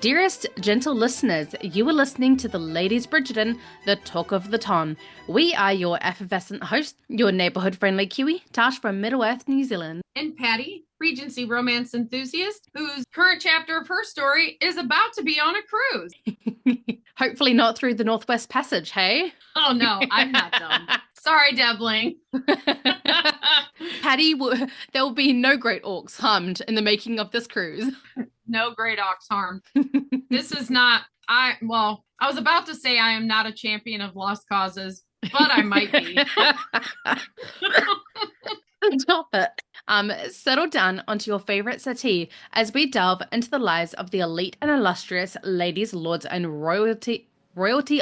Dearest gentle listeners, you are listening to the Ladies Bridgerton, the talk of the town. We are your effervescent host, your neighbourhood-friendly Kiwi, Tash from Middle-earth, New Zealand. And Patty, Regency romance enthusiast, whose current chapter of her story is about to be on a cruise. Hopefully not through the Northwest Passage, hey? Oh no, I'm not dumb. Sorry, Devling. Patty, there will be no great orcs harmed in the making of this cruise. No great ox harmed. This is not, I was about to say I am not a champion of lost causes, but I might be. Stop it. Settle down onto your favorite settee as we delve into the lives of the elite and illustrious ladies, lords, and royalty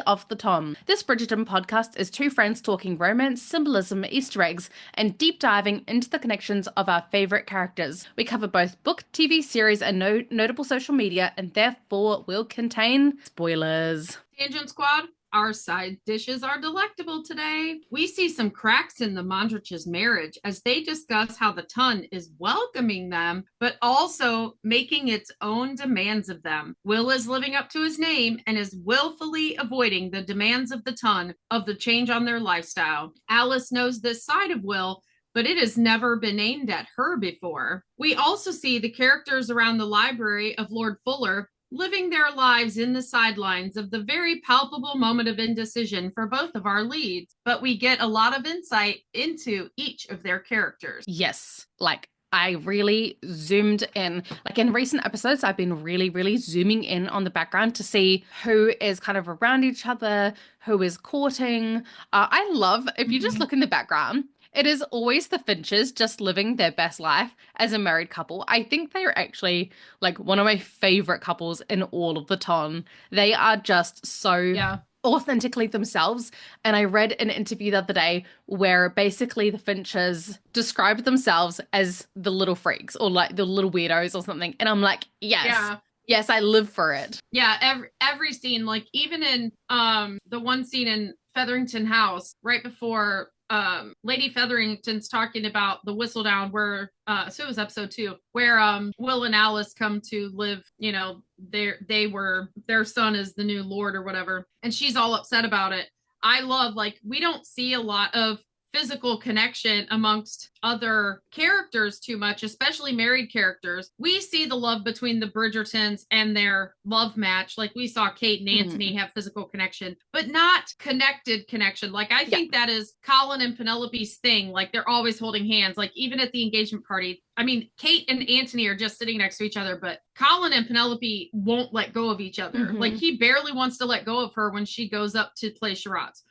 of the Tom. This Bridgerton podcast is two friends talking romance, symbolism, Easter eggs, and deep diving into the connections of our favorite characters. We cover both book, TV series, and notable social media, and therefore will contain spoilers. Tangent Squad, our side dishes are delectable today. We see some cracks in the Mondrich's marriage as they discuss how the Ton is welcoming them, but also making its own demands of them. Will is living up to his name and is willfully avoiding the demands of the Ton of the change on their lifestyle. Alice knows this side of Will, but it has never been aimed at her before. We also see the characters around the library of Lord Fuller living their lives in the sidelines of the very palpable moment of indecision for both of our leads, but we get a lot of insight into each of their characters. Yes, I really zoomed in. In recent episodes, I've been really zooming in on the background to see who is kind of around each other, who is courting. I love, if you just look in the background, it is always the Finches just living their best life as a married couple. I think they are actually one of my favorite couples in all of the Ton. They are just so authentically themselves. And I read an interview the other day where basically the Finches described themselves as the little freaks or the little weirdos or something. And I'm like, yes. Yeah. Yes, I live for it. Yeah, every scene, even in the one scene in Featherington House right before Lady Featherington's talking about the Whistledown where so it was episode 2 where Will and Alice come to live, their son is the new lord or whatever, and she's all upset about it. I love we don't see a lot of physical connection amongst other characters too much, especially married characters. We see the love between the Bridgertons and their love match. We saw Kate and Anthony have physical connection, but not connected connection. I think that is Colin and Penelope's thing. They're always holding hands. Even at the engagement party, I mean, Kate and Anthony are just sitting next to each other, but Colin and Penelope won't let go of each other. He barely wants to let go of her when she goes up to play charades.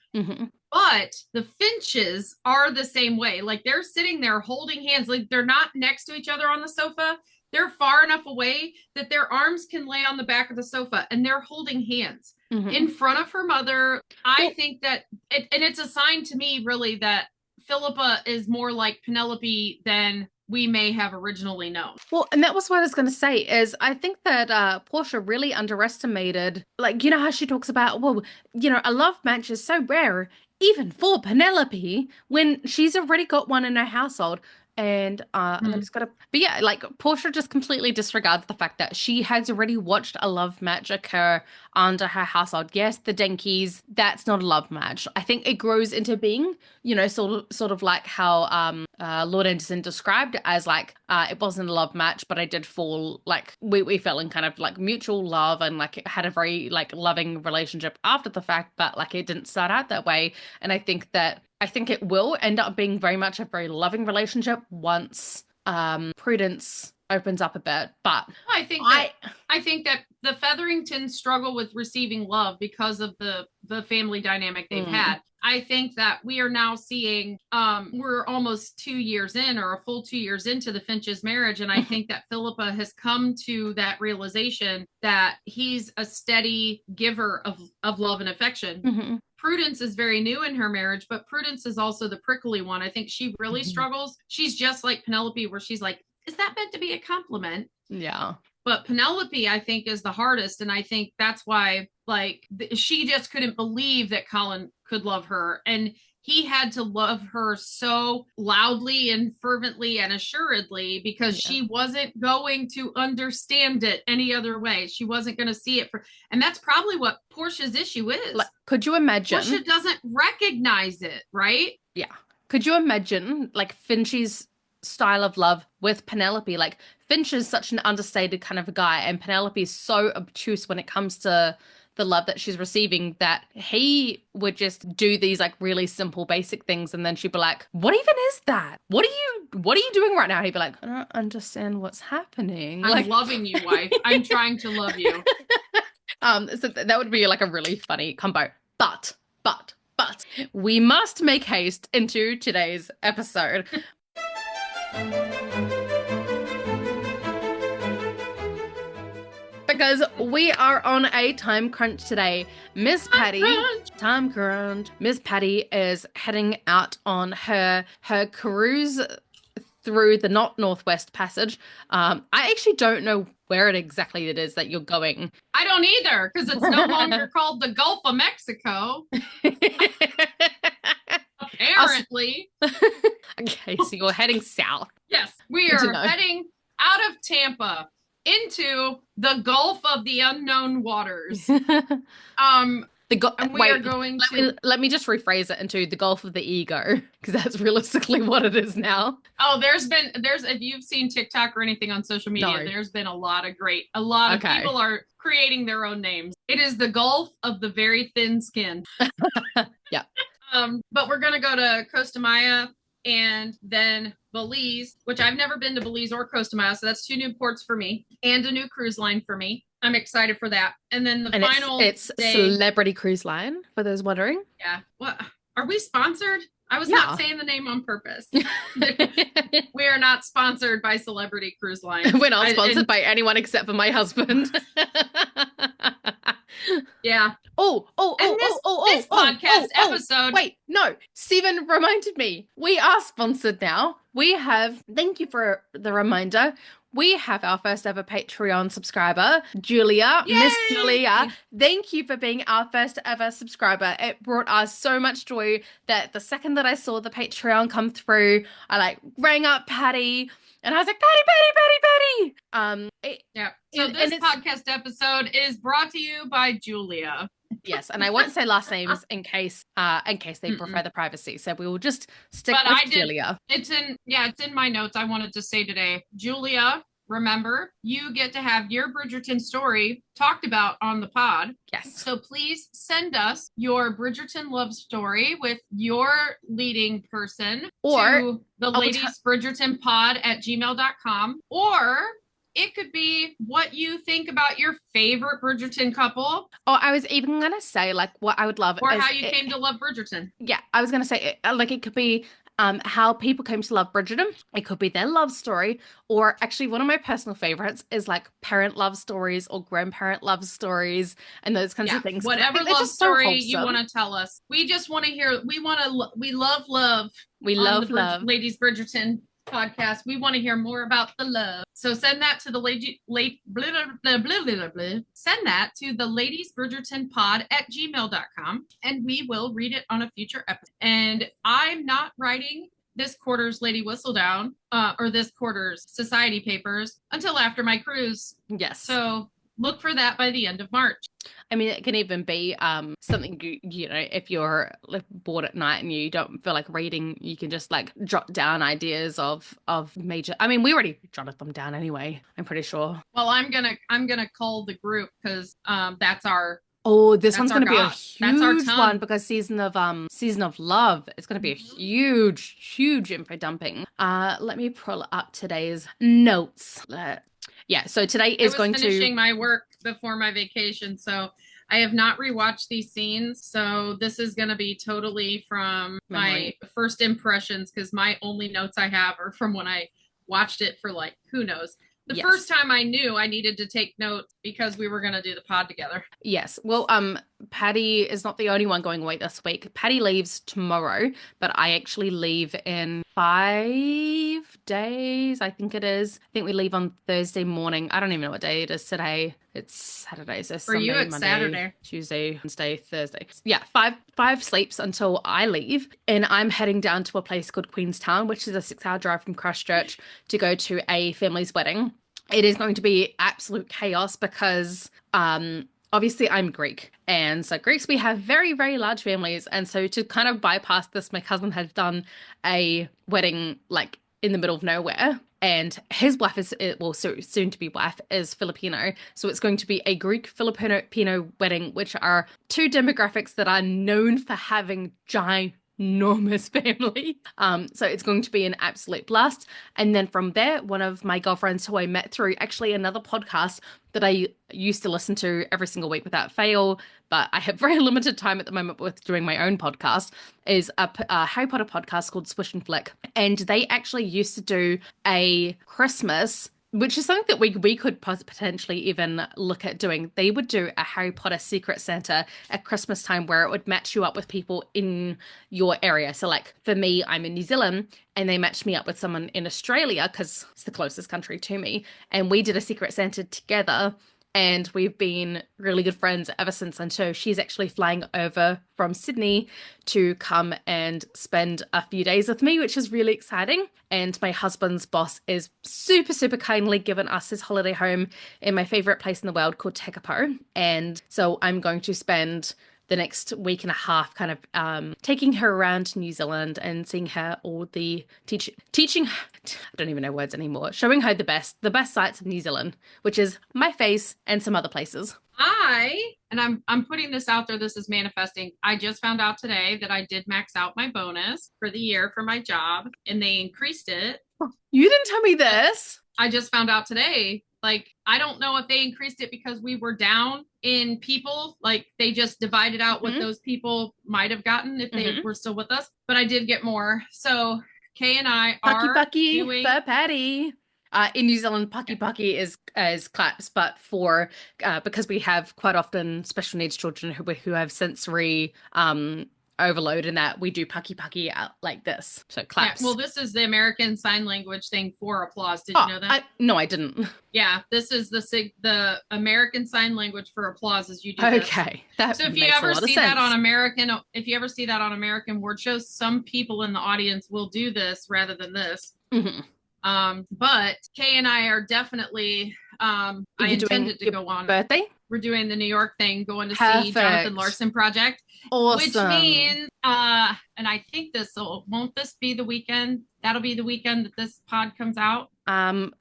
But the Finches are the same way. They're sitting there holding hands. They're not next to each other on the sofa. They're far enough away that their arms can lay on the back of the sofa, and they're holding hands in front of her mother. I think that, and it's a sign to me, really, that Philippa is more like Penelope than we may have originally known. Well, and that was what I was going to say, is I think that Portia really underestimated, how she talks about, a love match is so rare, even for Penelope, when she's already got one in her household. And I just gotta, but yeah, Portia just completely disregards the fact that she has already watched a love match occur under her household. Yes, the Dinkies, that's not a love match. I think it grows into being, sort of like how Lord Anderson described it as it wasn't a love match, but I did fall, we fell in kind of mutual love and had a very loving relationship after the fact, but it didn't start out that way. And I think it will end up being very much a very loving relationship once Prudence opens up a bit. But I think that the Featheringtons struggle with receiving love because of the family dynamic they've had. I think that we are now seeing, we're almost 2 years in, or a full 2 years into the Finches' marriage. And I think that Philippa has come to that realization that he's a steady giver of love and affection. Prudence is very new in her marriage, but Prudence is also the prickly one. I think she really struggles. She's just like Penelope, where she's like, is that meant to be a compliment? Yeah. But Penelope, I think, is the hardest. And I think that's why, like, she just couldn't believe that Colin could love her. And he had to love her so loudly and fervently and assuredly because Yeah. she wasn't going to understand it any other way. She wasn't going to see it for, and that's probably what Portia's issue Like, is. could you Portia imagine? doesn't recognize it, right? Yeah. Could you imagine like Finch's style of love with Penelope? Like Finch is such an understated kind of a guy, and Penelope is so obtuse when it comes to the love that she's receiving that he would just do these like really simple basic things and then she'd be like, "What even is that? What are you doing right now?" He'd be like, "I don't understand what's happening." I'm Like loving you, wife. I'm trying to love you. so that would be like a really funny combo. But we must make haste into today's episode. Because we are on a time crunch today. Miss Patty, time crunch. Miss Patty is heading out on her cruise through the not Northwest Passage. I actually don't know where exactly it is that you're going. I don't either, because it's no longer called the Gulf of Mexico, apparently. Okay, so you're heading south. Yes, we Good to are know. heading out of Tampa into the Gulf of the unknown waters. The go And we are Wait, going let to. me let me just rephrase it into the Gulf of the ego, because that's realistically what it is now. Oh, there's if you've seen TikTok or anything on social media, No. there's been a lot of Okay. people are creating their own names. It is the Gulf of the very thin skin. Yeah. But we're gonna go to Costa Maya and then Belize, which I've never been to Belize or Costa Maya, so that's two new ports for me and a new cruise line for me. I'm excited for that. And then the And final it's day, Celebrity Cruise Line, for those wondering. yeah. What are we sponsored? I was not Yeah. saying the name on purpose. We are not sponsored by Celebrity Cruise Line. We're not sponsored by anyone except for my husband. Yeah. Oh, This podcast episode. Wait, no. Steven reminded me. We are sponsored now. Thank you for the reminder. We have our first ever Patreon subscriber, Julia, Yay! Miss Julia. Thank you for being our first ever subscriber. It brought us so much joy that the second that I saw the Patreon come through, I like rang up Patty and I was like, Patty. Yeah. So this podcast episode is brought to you by Julia. Yes, and I won't say last names in case they prefer the privacy. So we will just stick with Julia. It's in my notes. I wanted to say today, Julia, remember, you get to have your Bridgerton story talked about on the pod. Yes. So please send us your Bridgerton love story with your leading person or to the Ladies Bridgerton pod at gmail.com, or it could be what you think about your favorite Bridgerton couple. Oh, I was even going to say, like, what I would love. Or how you came to love Bridgerton. Yeah, I was going to say, like, it could be how people came to love Bridgerton. It could be their love story. Or actually, one of my personal favorites is, like, parent love stories or grandparent love stories and those kinds of things. Whatever love story you want to tell us. We just want to hear, we love. We love love. Ladies Bridgerton podcast. We want to hear more about the love. So send that to the send that to the Ladies Bridgerton pod at gmail.com and we will read it on a future episode. And I'm not writing this quarter's Lady Whistledown or this quarter's Society Papers until after my cruise. Yes. So look for that by the end of March. I mean, it can even be something, you know, if you're like, bored at night and you don't feel like reading, you can just like jot down ideas of major. I mean, we already jotted them down anyway, I'm pretty sure. Well, I'm gonna call the group because that's our. Oh, this one's gonna be a huge one because season of love. It's gonna be a huge info dumping. Let me pull up today's notes. Yeah, so today is going to finishing my work before my vacation, so I have not rewatched these scenes. So this is going to be totally from my first impressions because my only notes I have are from when I watched it for like who knows. First time I knew I needed to take notes because we were going to do the pod together. Yes. Well, Patty is not the only one going away this week. Patty leaves tomorrow, but I actually leave in 5 days, I think it is. I think we leave on Thursday morning. I don't even know what day it is today. It's Saturday, so For you, Sunday, it's Monday, Saturday. Tuesday, Wednesday, Thursday. Yeah, five sleeps until I leave, and I'm heading down to a place called Queenstown, which is a 6 hour drive from Christchurch, to go to a family's wedding. It is going to be absolute chaos because obviously I'm Greek. And so Greeks, we have very, very large families. And so to kind of bypass this, my cousin has done a wedding like in the middle of nowhere. And his wife is, well, soon to be wife is Filipino. So it's going to be a Greek Filipino wedding, which are two demographics that are known for having ginormous family. So it's going to be an absolute blast. And then from there, one of my girlfriends who I met through actually another podcast that I used to listen to every single week without fail, but I have very limited time at the moment with doing my own podcast, is a Harry Potter podcast called Swish and Flick. And they actually used to do a Christmas, which is something that we could potentially even look at doing. They would do a Harry Potter Secret Santa at Christmas time where it would match you up with people in your area. So like for me, I'm in New Zealand and they matched me up with someone in Australia because it's the closest country to me. And we did a Secret Santa together. And we've been really good friends ever since. And so she's actually flying over from Sydney to come and spend a few days with me, which is really exciting. And my husband's boss is super, super kindly given us his holiday home in my favorite place in the world called Tekapo. And so I'm going to spend the next week and a half kind of taking her around New Zealand and seeing her all the teaching I don't even know words anymore, showing her the best sights of New Zealand, which is my face and some other places. I'm putting this out there, this is manifesting. I just found out today that I did max out my bonus for the year for my job and they increased it. You didn't tell me this. I just found out today. Like, I don't know if they increased it because we were down in people. Like, they just divided out what those people might have gotten if they were still with us. But I did get more. So Kay and I are Pucky doing for Patty. In New Zealand, Pucky is claps, but for because we have quite often special needs children who have sensory overload and that we do Pucky out like this. So claps. Yeah, well, this is the American Sign Language thing for applause. Did you know that? No, I didn't. Yeah, this is the American Sign Language for applause as you do okay, this. So if you ever see that on American word shows, some people in the audience will do this rather than this. But Kay and I are definitely I intended to go on birthday. We're doing the New York thing, going to see Jonathan Larson Project. Awesome. Which means and I think won't this be the weekend? That'll be the weekend that this pod comes out. No.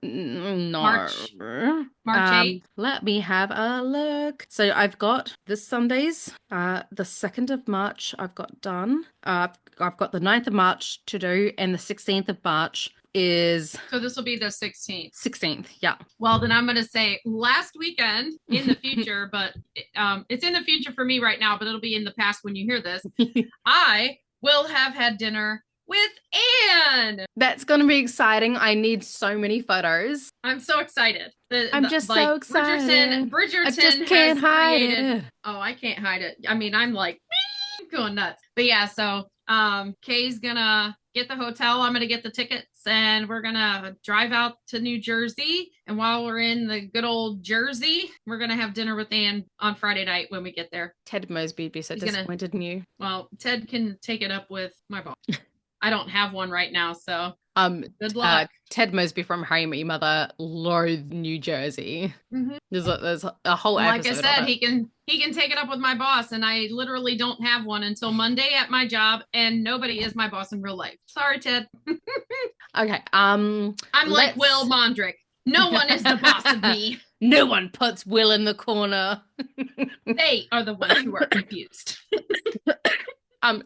March 8th. Let me have a look. So I've got this Sundays, the 2nd of March I've got done. I've got the 9th of March to do, and the 16th of March is... So this will be the 16th. 16th, yeah. Well, then I'm going to say last weekend in the future, but it's in the future for me right now, but it'll be in the past when you hear this. I will have had dinner with Anne. That's going to be exciting. I need so many photos. I'm so excited. I'm just so excited. Bridgerton I just can't hide it. Oh, I can't hide it. I mean, I'm like going nuts. But yeah, so Kay's gonna get the hotel. I'm gonna get the tickets, and we're gonna drive out to New Jersey. And while we're in the good old Jersey, we're gonna have dinner with Anne on Friday night when we get there. Ted Mosby would be so disappointed in you. Well, Ted can take it up with my boss. I don't have one right now, so good luck. Ted Mosby from How I Met Your Mother loathed New Jersey. There's a whole episode. Like I said, he can take it up with my boss, and I literally don't have one until Monday at my job, and nobody is my boss in real life. Sorry, Ted. Okay. I'm like Will Mondrich. No one is the boss of me. No one puts Will in the corner. They are the ones who are confused.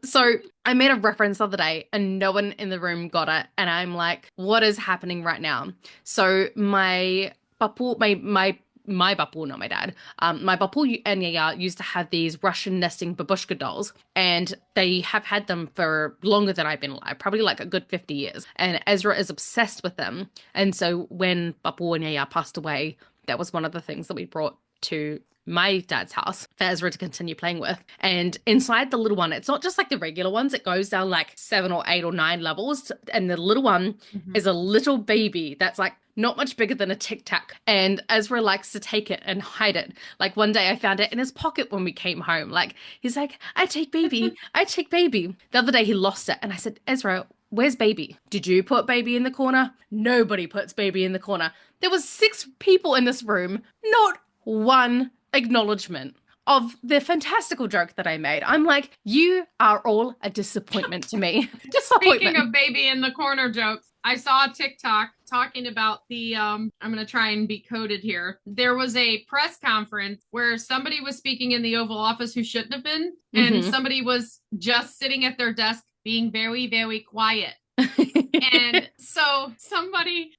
So I made a reference the other day and no one in the room got it. And I'm like, what is happening right now? So my bapu, my bapu, not my dad, my bapu and Yaya used to have these Russian nesting babushka dolls, and they have had them for longer than I've been alive, probably like a good 50 years. And Ezra is obsessed with them. And so when bapu and Yaya passed away, that was one of the things that we brought to my dad's house for Ezra to continue playing with. And inside the little one, it's not just like the regular ones, it goes down like 7 or 8 or 9 levels. And the little one Mhm. is a little baby that's like not much bigger than a Tic Tac. And Ezra likes to take it and hide it. Like one day I found it in his pocket when we came home. Like he's like, I take baby, I take baby. The other day he lost it. And I said, Ezra, where's baby? Did you put baby in the corner? Nobody puts baby in the corner. There was 6 people in this room, not one acknowledgement of the fantastical joke that I made. I'm like, you are all a disappointment to me. Speaking Disappointment. of baby in the corner jokes, I saw a TikTok talking about the I'm going to try and be coded here. There was a press conference where somebody was speaking in the Oval Office who shouldn't have been, and Mhm. somebody was just sitting at their desk being very, very quiet. And so somebody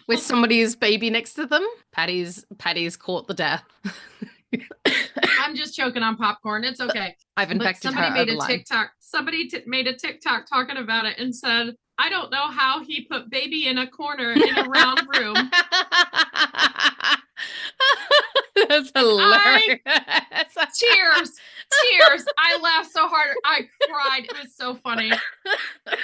With somebody's baby next to them, Patty's caught the death. I'm just choking on popcorn. It's okay. I've But infected somebody her made over a line. TikTok. Somebody made a TikTok talking about it and said, I don't know how he put baby in a corner in a round room. That's And hilarious. tears. I laughed so hard. I cried. It was so funny.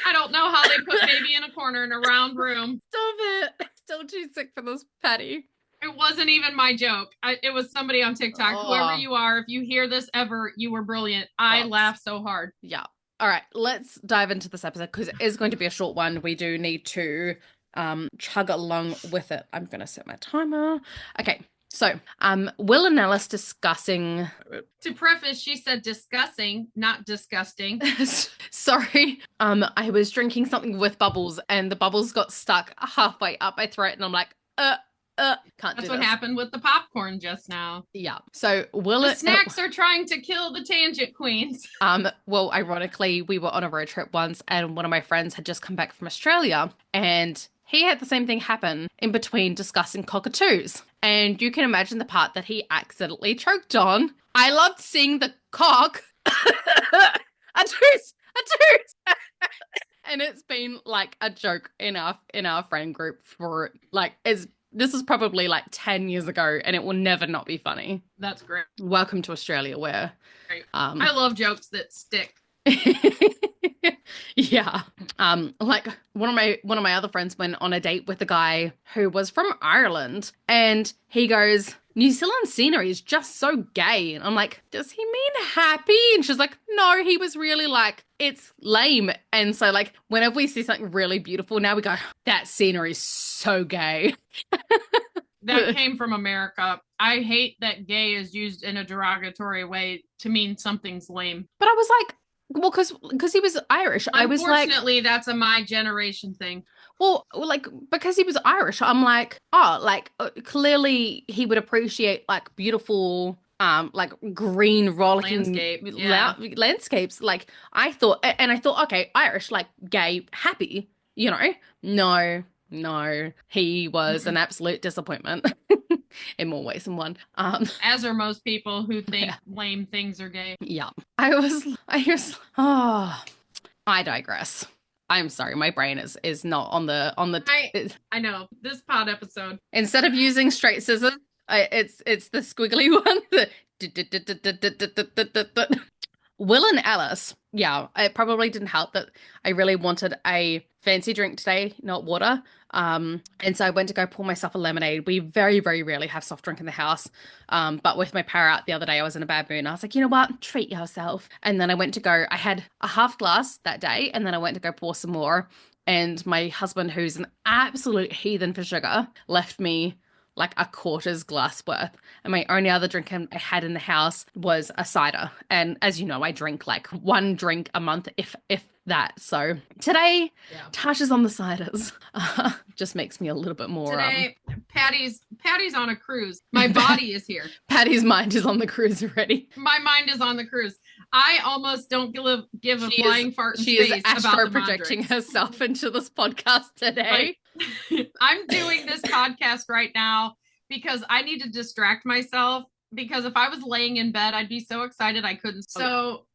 I don't know how they put baby in a corner in a round room. Stop it. Still too sick for this, Patty. It wasn't even my joke. It was somebody on TikTok. Oh, Whoever you are, if you hear this ever, you were brilliant. I laughed so hard. yeah. All right, let's dive into this episode because it is going to be a short one. We do need to chug along with it. I'm going to set my timer. Okay. So, Will and Alice discussing. To preface, she said discussing, not disgusting. Sorry. I was drinking something with bubbles and the bubbles got stuck halfway up my throat and I'm like, can't do That's what this. happened with the popcorn just now. Yeah. So Will The snacks are trying to kill the tangent queens. Well, ironically, we were on a road trip once and one of my friends had just come back from Australia and he had the same thing happen in between discussing cockatoos. And you can imagine the part that he accidentally choked on. I loved seeing the cock. A tooth! A tooth! And it's been like a joke in our friend group for like this is probably like 10 years ago and it will never not be funny. That's great. Welcome to Australia where I love jokes that stick. Yeah. Like one of my other friends went on a date with a guy who was from Ireland and he goes, New Zealand scenery is just so gay. And I'm like, does he mean happy? And she's like, no, he was really like, it's lame. And so like whenever we see something really beautiful, now we go, that scenery is so gay. That came from America. I hate that gay is used in a derogatory way to mean something's lame. But I was like, well, because he was Irish. I was like, unfortunately, that's a my generation thing. well, like because he was Irish, I'm like, oh, like clearly he would appreciate like beautiful, like green rollicking landscapes. Like I thought, and I thought, okay, Irish, like gay, happy, you know? No, he was an absolute disappointment in more ways than one. As are most people who think lame things are gay. Yeah. Oh, I digress. I'm sorry, my brain is not on the I know this pod episode. Instead of using straight scissors, it's the squiggly one. Will and Alice. Yeah, it probably didn't help that I really wanted a fancy drink today, not water. And so I went to go pour myself a lemonade. We very, very rarely have soft drink in the house. But with my power out the other day, I was in a bad mood. And I was like, you know what? Treat yourself. And then I went to go, I had a half glass that day, and then I went to go pour some more. And my husband, who's an absolute heathen for sugar, left me like a quarter's glass worth. And my only other drink I had in the house was a cider. And as you know, I drink like one drink a month, if that. So today, Tasha's on the ciders. Just makes me a little bit more. Today, Patty's on a cruise. My body is here. Patty's mind is on the cruise already. My mind is on the cruise. I almost don't give a flying fart in space is astro projecting herself into this podcast today. I'm doing this podcast right now because I need to distract myself, because if I was laying in bed, I'd be so excited I couldn't. So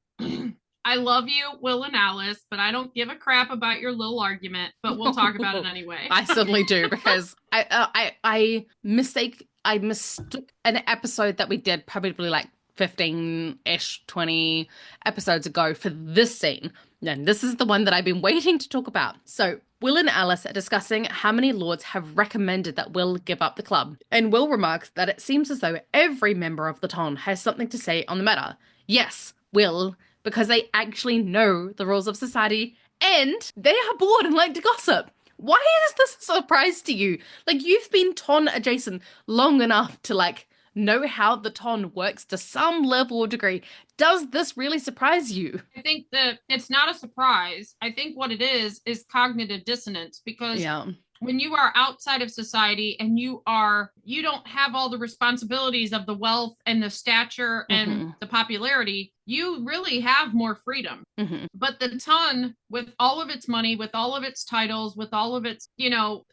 I love you, Will and Alice, but I don't give a crap about your little argument, but we'll talk about it anyway. I certainly do, because I mistake I mistook an episode that we did probably like 15-ish, 20 episodes ago for this scene. And this is the one that I've been waiting to talk about. So Will and Alice are discussing how many lords have recommended that Will give up the club. And Will remarks that it seems as though every member of the ton has something to say on the matter. Yes, Will, because they actually know the rules of society and they are bored and like to gossip. Why is this a surprise to you? Like, you've been ton adjacent long enough to like know how the ton works to some level or degree. Does this really surprise you? I think that it's not a surprise. I think what it is cognitive dissonance, because Yeah. when you are outside of society and you don't have all the responsibilities of the wealth and the stature and Hmm. the popularity, you really have more freedom. Hmm. But the ton, with all of its money, with all of its titles, with all of its,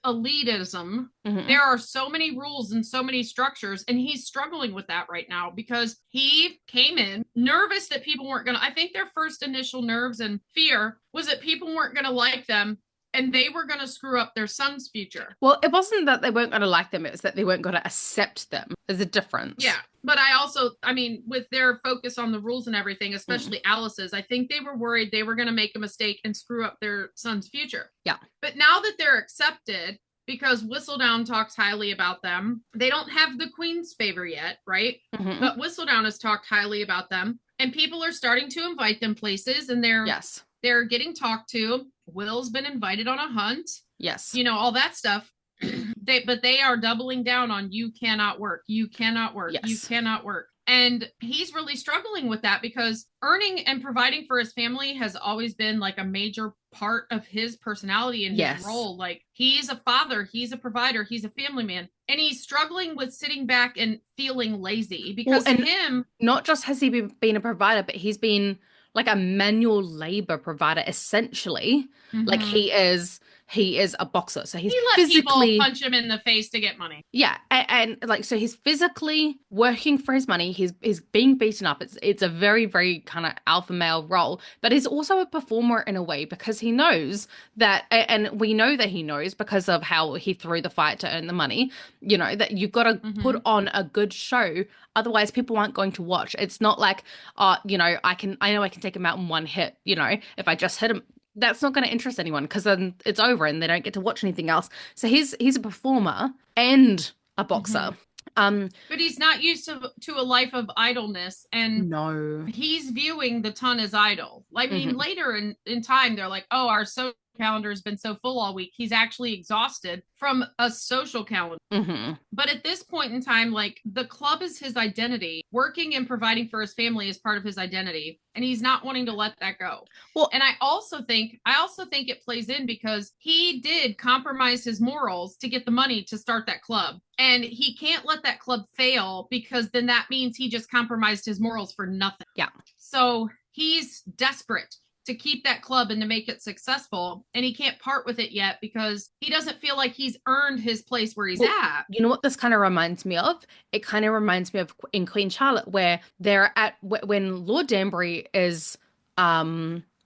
elitism, Hmm. there are so many rules and so many structures. And he's struggling with that right now because he came in nervous that people weren't going to, I think their first initial nerves and fear was that people weren't going to like them and they were going to screw up their son's future. Well, it wasn't that they weren't going to like them, it was that they weren't going to accept them. There's a Yeah. difference. But I mean, with their focus on the rules and everything, Mm. especially Alice's, I think they were worried they were going to make a mistake and screw up their son's future. Yeah. But now that they're accepted, because Whistledown talks highly about them, they don't have the Queen's favor yet, right? Hmm. But Whistledown has talked highly about them, and people are starting to invite them places, and Yes. they're getting talked to. Will's been invited on a hunt, Yes. all that stuff. They are doubling down on you cannot work, you cannot work, you Yes. cannot work. And he's really struggling with that because earning and providing for his family has always been like a major part of his personality and his Yes. role. Like, he's a father, he's a provider, he's a family man. And he's struggling with sitting back and feeling lazy Well, because to and him, not just has he been a provider, but he's been like a manual labor provider essentially. Like mhm, he is a boxer. So he's he let people physically punch him in the face to get money. yeah, and like so he's physically working for his money. He's being beaten up. It's a very very kind of alpha male role, but he's also a performer in a way because he knows that, and we know that he knows because of how he threw the fight to earn the money. You know that you've got to put Mhm. on a good show, otherwise people aren't going to watch. It's not like, I know I can take him out in one hit. You know, if I just hit him. That's not going to interest anyone because then it's over and they don't get to watch anything else. So he's a performer and a boxer. Mhm. Um, But he's not used to a life of idleness, and no. he's viewing the ton as idle. I mean, Hmm. later in time, they're like, oh, our social calendar has been so full all week. He's actually exhausted from a social calendar. Hmm. But at this point in time, like, the club is his identity. Working and providing for his family is part of his identity, and he's not wanting to let that go. Well, And I also think it plays in because he did compromise his morals to get the money to start that club. And he can't let that club fail because then that means he just compromised his morals for nothing. yeah. So he's desperate to keep that club and to make it successful. And he can't part with it yet because he doesn't feel like he's earned his place where he's Well, at. you know what this kind of reminds me of? It kind of reminds me of in Queen Charlotte, where they're at when Lord Danbury is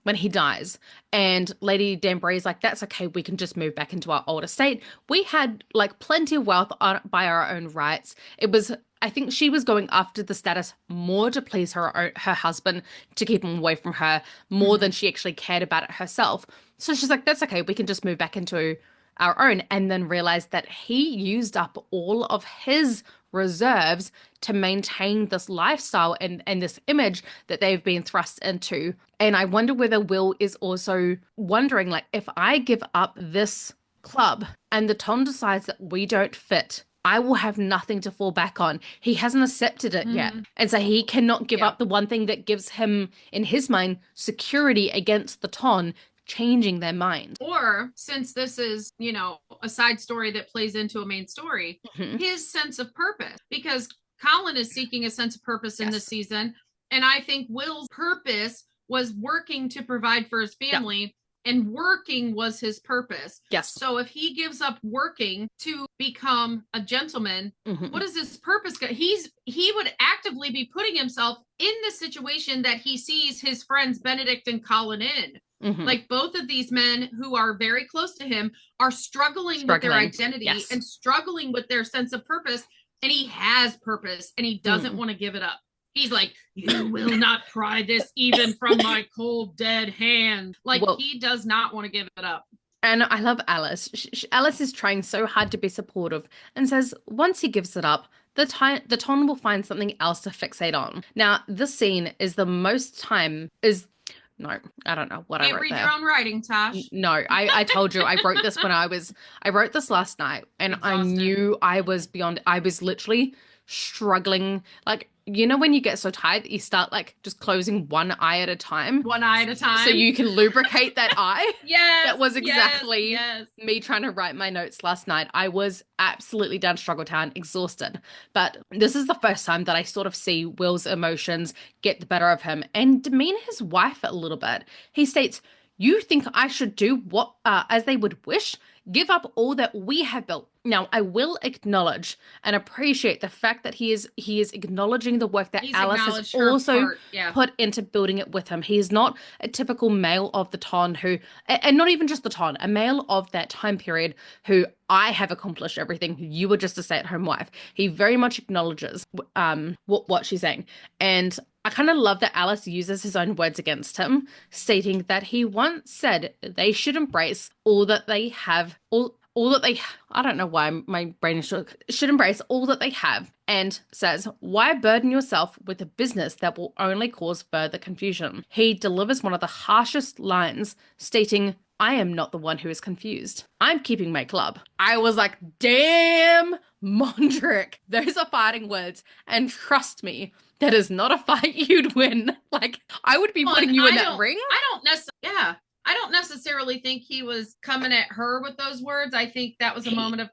when he dies, and Lady Danbury is like, "That's okay, we can just move back into our old estate. We had like plenty of wealth by our own rights. It was." I think she was going after the status more to please her husband, to keep him away from her more than Mm-hmm. she actually cared about it herself. So she's like, "That's okay, we can just move back into our own," and then realized that he used up all of his reserves to maintain this lifestyle and this image that they've been thrust into. And I wonder whether Will is also wondering, like, if I give up this club and the Tom decides that we don't fit, I will have nothing to fall back on. He hasn't accepted it yet. Mm-hmm. And so he cannot give Yeah. up the one thing that gives him, in his mind, security against the Ton changing their mind. Or since this is, a side story that plays into a main story, Mhm. his sense of purpose, because Colin is seeking a sense of purpose in this Yes. season. And I think Will's purpose was working to provide for his Yeah. family, and working was his purpose. Yes. So if he gives up working to become a gentleman, Hmm. what is his purpose? He would actively be putting himself in the situation that he sees his friends Benedict and Colin in. Hmm. Like, both of these men who are very close to him are struggling with their Struggling. identity Yes. and struggling with their sense of purpose. and he has purpose and he doesn't want to give it up. He's like, you will not pry this even from my cold, dead hand. Like, Well, he does not want to give it up. and I love Alice. Alice is trying so hard to be supportive and says once he gives it up, the Ton will find something else to fixate on. Now, this scene is the most time is no, I don't know what I Can't wrote read your there. own writing, Tosh. No, I told you I wrote this I wrote this last night and I Exhausted. knew I was beyond, I was literally struggling. Like, you know, when you get so tired that you start like just closing one eye at a time One eye at a so time. you can lubricate that eye? Yes, That was yes, exactly yes. me trying to write my notes last night. I was absolutely down Struggle Town, exhausted. But this is the first time that I sort of see Will's emotions get the better of him and demean his wife a little bit. He states, "You think I should do what as they would wish? Give up all that we have built." Now, I will acknowledge and appreciate the fact that he is acknowledging the work that He's Alice has acknowledged her also part. Yeah. put into building it with him. He is not a typical male of the Ton who, and not even just the Ton, a male of that time period who I have accomplished everything. You were just a stay-at-home wife. He very much acknowledges what she's saying, and I kind of love that Alice uses his own words against him, stating that he once said they should embrace all that they have, all that they, I don't know why my brain is should embrace all that they have, and says, why burden yourself with a business that will only cause further confusion? He delivers one of the harshest lines, stating, I am not the one who is confused. I'm keeping my club. I was like, damn, Mondrich. Those are fighting words. And trust me, that is not a fight you'd win. Like, I would be Well, and putting you in that ring. I don't necessarily, yeah. I don't necessarily think he was coming at her with those words. I think that was a He, moment of he,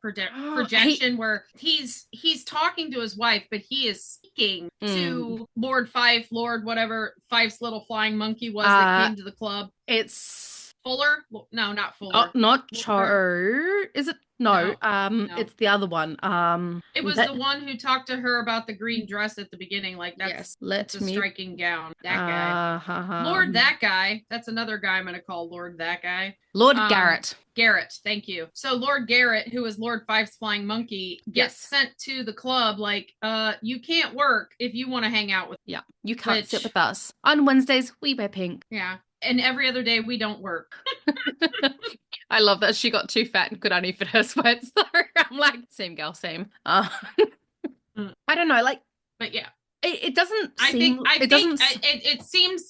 projection where he's talking to his wife, but he is speaking mm, to Lord Fife, Lord whatever Fife's little flying monkey was that uh, came to the club. it's Fuller? No, not oh, Fuller. not Lord, Cho. Is it? No. no, no. It's the other one. It was That the one who talked to her about the green dress at the beginning. Like, that's yes. Let a me. striking gown. That guy. Lord Um, that guy. That's another guy I'm gonna call Lord that guy. Lord Garrett. Garrett, thank you. So Lord Garrett, who is Lord Fife's flying monkey, gets Yes. sent to the club like, you can't work if you want to hang out with Yeah. You can't sit which with us. On Wednesdays, we wear pink. yeah. And every other day we don't work. I love that she got too fat and could only fit her sweats. So I'm like, same girl, same. I don't know. Like, But yeah. it doesn't seem. I It think doesn't.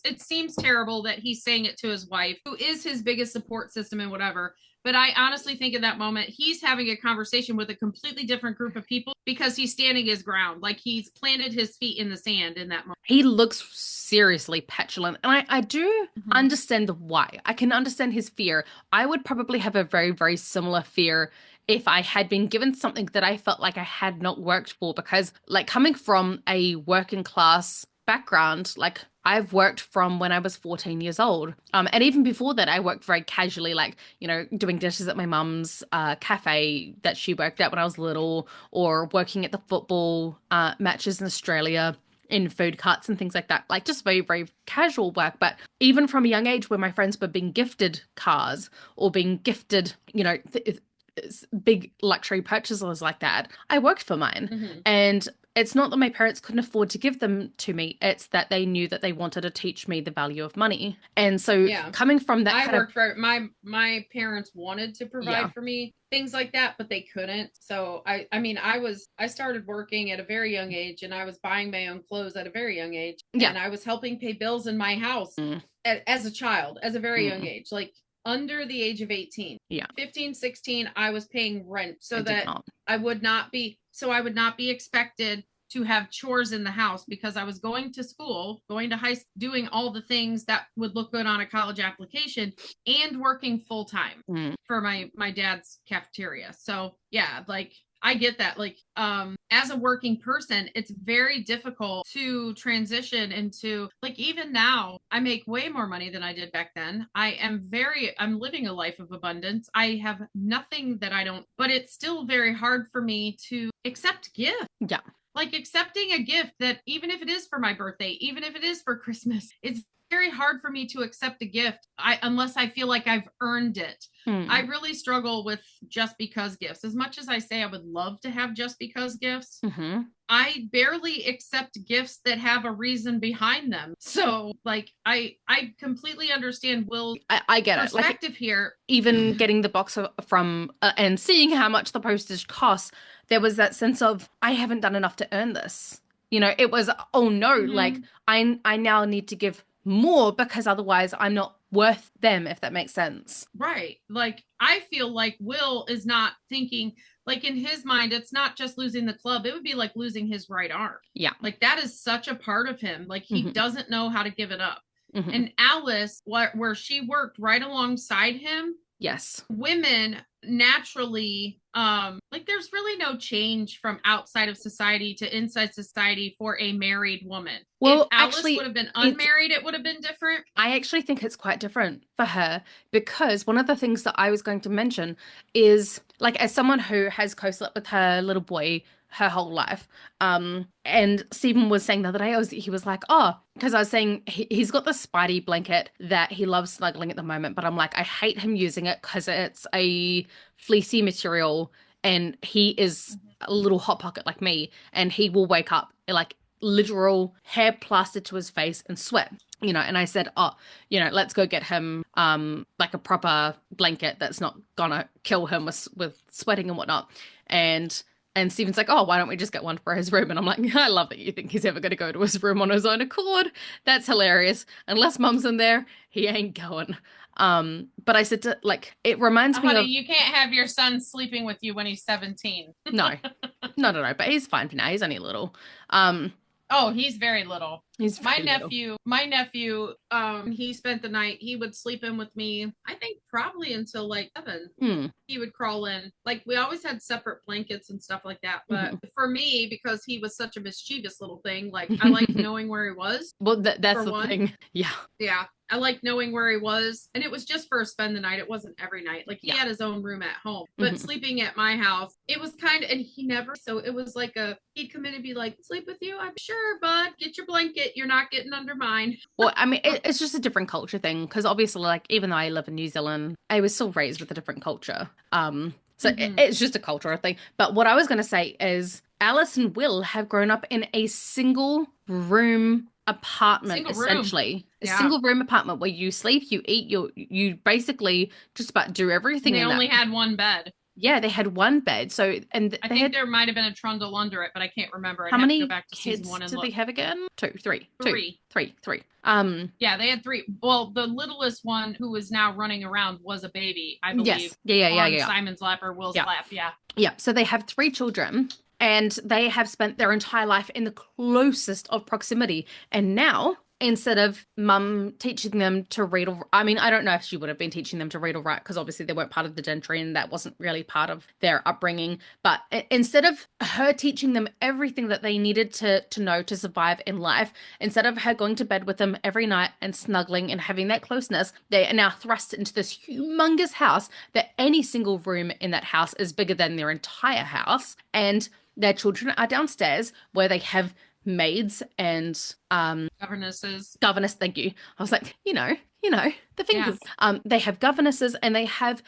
it seems terrible that he's saying it to his wife, who is his biggest support system and whatever. But I honestly think in that moment he's having a conversation with a completely different group of people because he's standing his ground, like he's planted his feet in the sand in that moment. He looks seriously petulant, and I do Mm-hmm. understand why. I can understand his fear. I would probably have a very, very similar fear if I had been given something that I felt like I had not worked for, because, like, coming from a working class background, like, I've worked from when I was 14 years old. And even before that, I worked very casually, like, you know, doing dishes at my mum's cafe that she worked at when I was little, or working at the football matches in Australia in food carts and things like that. Like, just very, very casual work. But even from a young age, where my friends were being gifted cars or being gifted, you know, big luxury purchases like that, I worked for mine. Mm-hmm. And it's not that my parents couldn't afford to give them to me. It's that they knew that they wanted to teach me the value of money. And so Yeah. coming from that I kind of, worked for my parents wanted to yeah, provide for me things like that, but they couldn't. So I mean I started working at a very young age and I was buying my own clothes at a very young age. yeah. And I was helping pay bills in my house Mm, as a child, as a very young mm, age, like under the age of 18. yeah, 15, 16, I was paying rent I so did that not. I would not be expected to have chores in the house because I was going to school, going to high school, doing all the things that would look good on a college application and working full time Mm, for my dad's cafeteria. So, yeah, like I get that. Like, as a working person, it's very difficult to transition into, like, even now, I make way more money than I did back then. I'm living a life of abundance. I have nothing that I don't, but it's still very hard for me to accept gifts. yeah. Like accepting a gift that even if it is for my birthday, even if it is for Christmas, it's very hard for me to accept a gift unless I feel like I've earned it. I Mm. really struggle with just because gifts. As much as I say I would love to have just because gifts, Hmm. I barely accept gifts that have a reason behind them. So, like, I completely understand Will's I get it. Like perspective here. even getting the box from and seeing how much the postage costs, there was that sense of I haven't done enough to earn this. It was, oh no, like Mhm. I now need to give more because otherwise I'm not worth them, if that makes sense. Right. Like, I feel like Will is not thinking, like, in his mind, it's not just losing the club. It would be like losing his right arm. Yeah. Like, that is such a part of him. Like, he Hmm. doesn't know how to give it up. Hmm. And Alice, where she worked right alongside him, Yes. women naturally, like, there's really no change from outside of society to inside society for a married woman. If Well, Alice would actually, have been it's unmarried, it would have been different. I actually think it's quite different for her because one of the things that I was going to mention is like as someone who has co-slept with her little boy her whole life, and Stephen was saying the other day, he was like, oh, because I was saying he's got the Spidey blanket that he loves snuggling at the moment, but I'm like, I hate him using it because it's a fleecy material and he is a little hot pocket like me, and he will wake up like literal hair plastered to his face and sweat. And I said, oh, let's go get him like a proper blanket that's not gonna kill him with sweating and whatnot. And Steven's like, oh, why don't we just get one for his room? And I'm like, I love that you think he's ever gonna go to his room on his own accord. That's hilarious. Unless mum's in there, he ain't going. But I said like it reminds me Honey, of you can't have your son sleeping with you when he's 17. no, no, but he's fine for now. He's only little. Um, Oh, he's very little. he's My very little. nephew, he spent the night. He would sleep in with me, I think probably until like 7. Hmm. He would crawl in. Like, we always had separate blankets and stuff like that. But Mhm. for me, because he was such a mischievous little thing, like, I like knowing where he was, Well, that's for the one. thing. Yeah, Yeah. I like knowing where he was. And it was just for a spend the night. It wasn't every night. Like, he yeah. had his own room at home. But Hmm. sleeping at my house, it was kind of, and he never, so it was like he'd come in and be like, sleep with you? I'm sure, bud. Get your blanket. You're not getting under mine. Well, I mean, it's just a different culture thing because obviously, like, even though I live in New Zealand, I was still raised with a different culture. So Mm-hmm. it's just a cultural thing. But what I was going to say is Alice and Will have grown up in a single room apartment, Single room. essentially. A Yeah. single room apartment where you sleep, you eat, you basically just about do everything They in that. only had one bed. Yeah, they had one bed. So, and I they think had there might have been a trundle under it, but I can't remember. I'd how have to go many back to season kids 1 and did they look. have again? Two, three, two, Three. three, three. Yeah, they had 3. Well, the littlest one who is now running around was a baby, I believe, Yes. Yeah, yeah, yeah, on yeah. Simon's lap or Will's Yeah. lap. Yeah. Yeah. So they have three children and they have spent their entire life in the closest of proximity. And now, instead of mum teaching them to read or I mean, I don't know if she would have been teaching them to read or write because obviously they weren't part of the gentry and that wasn't really part of their upbringing. But instead of her teaching them everything that they needed to know to survive in life, instead of her going to bed with them every night and snuggling and having that closeness, they are now thrust into this humongous house that any single room in that house is bigger than their entire house. And their children are downstairs where they have maids and Governesses. governess. Thank you. I was like, the Yeah. fingers. They have governesses and they have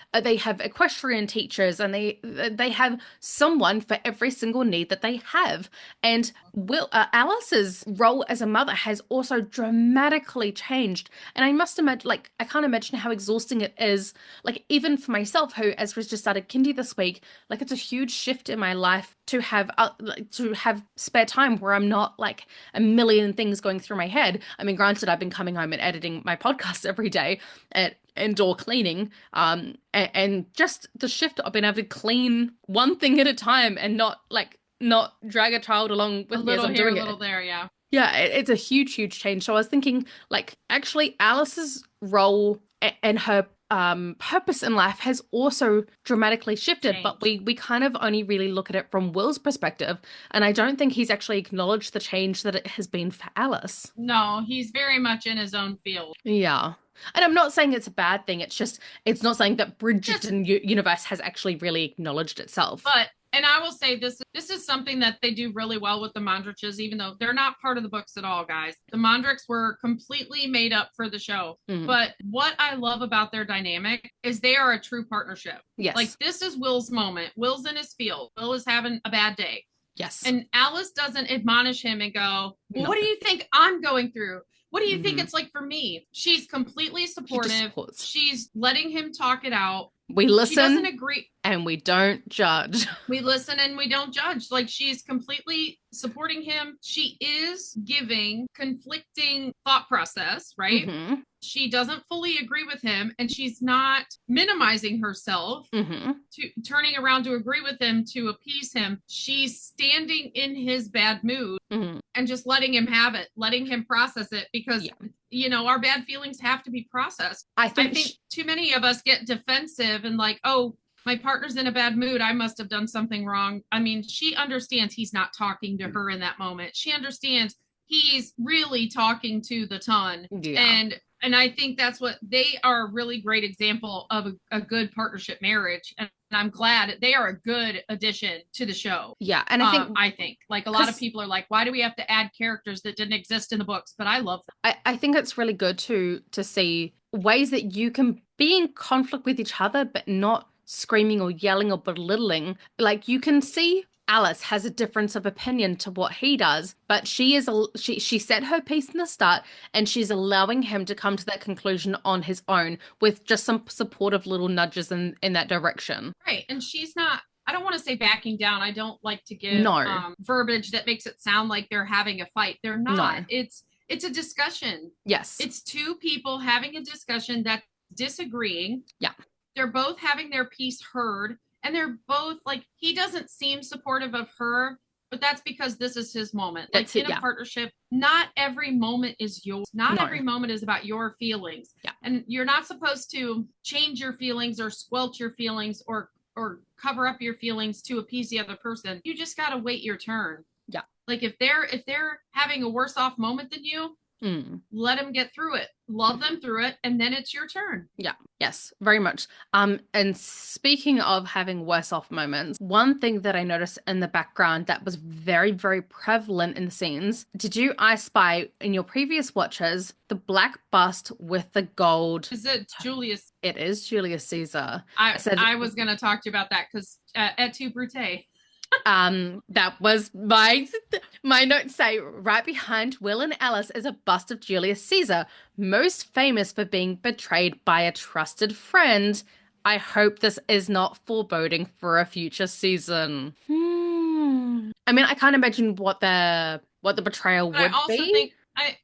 equestrian teachers and they have someone for every single need that they have. And Will Alice's role as a mother has also dramatically changed. And I must imagine, like, I can't imagine how exhausting it is. Like, even for myself, who as was just started kindy this week, like it's a huge shift in my life to have spare time where I'm not like a million things going through my head. I mean, granted, I've been coming home and editing my podcast every day at indoor cleaning, and just the shift of being able to clean one thing at a time and not drag a child along A with me as little I'm here, a doing little it. there. Yeah. Yeah, it's a huge, huge change. So I was thinking, like, actually, Alice's role and her purpose in life has also dramatically shifted, but Changed. we kind of only really look at it from Will's perspective, and I don't think he's actually acknowledged the change that it has been for Alice. No, he's very much in his own field. Yeah. And I'm not saying it's a bad thing. It's just, it's not saying that Just, Bridgerton universe has actually really acknowledged itself. but And I will say this is something that they do really well with the Mondriches, even though they're not part of the books at all, guys. The Mondrichs were completely made up for the show. Mm. But what I love about their dynamic is they are a true partnership. Like Yes. this is Will's moment. Will's in his field. Will is having a bad day. Yes. And Alice doesn't admonish him and go, well, No. what do you think I'm going through? What do you think Mhm. it's like for me? She's completely She just supportive. supports. She's letting him talk it out. We She doesn't listen agree. and we don't judge. We listen and we don't judge. Like she's completely supporting him. She is giving conflicting thought process, right? Mhm. She doesn't fully agree with him and she's not minimizing herself Mhm. to turning around to agree with him to appease him. She's standing in his bad mood Mhm. and just letting him have it, letting him process it because Yeah. you know, our bad feelings have to be processed. I I think think too many of us get defensive and like, oh, my partner's in a bad mood. I must have done something wrong. I mean, she understands he's not talking to her in that moment. She understands he's really talking to the ton. yeah. And I think that's what they are a really great example of a good partnership marriage. And I'm glad they are a good addition to the show. Yeah, and I think like a lot of people are like, why do we have to add characters that didn't exist in the books? But I love them. I think it's really good to see ways that you can be in conflict with each other, but not screaming or yelling or belittling. Like you can see Alice has a difference of opinion to what he does, but she said her piece in the start, and she's allowing him to come to that conclusion on his own with just some supportive little nudges in that direction. Right. And she's not, I don't want to say backing down. I don't like to give No, verbiage that makes it sound like they're having a fight. They're not. no, It's a discussion. yes, It's two people having a discussion that's disagreeing. yeah, They're both having their piece heard, and they're both like he doesn't seem supportive of her, but that's because this is his moment. Like that's in it. a Yeah, partnership, not every moment is yours. Not no, every moment is about your feelings. yeah, And you're not supposed to change your feelings or squelch your feelings or cover up your feelings to appease the other person. You just got to wait your turn. yeah. Like if they're having a worse off moment than you, Mm. let them get through it. Love them through it, and then it's your turn. Yeah, yes, very much. And speaking of having worse off moments, one thing that I noticed in the background that was very, very prevalent in the scenes, did you I spy in your previous watches the black bust with the gold? Is it Julius? It is Julius Caesar. I Said I was gonna talk to you about that because et tu Brute. that was my notes say right behind Will and Alice is a bust of Julius Caesar, most famous for being betrayed by a trusted friend. I hope this is not foreboding for a future season. I mean, I can't imagine what the betrayal But I would also be. think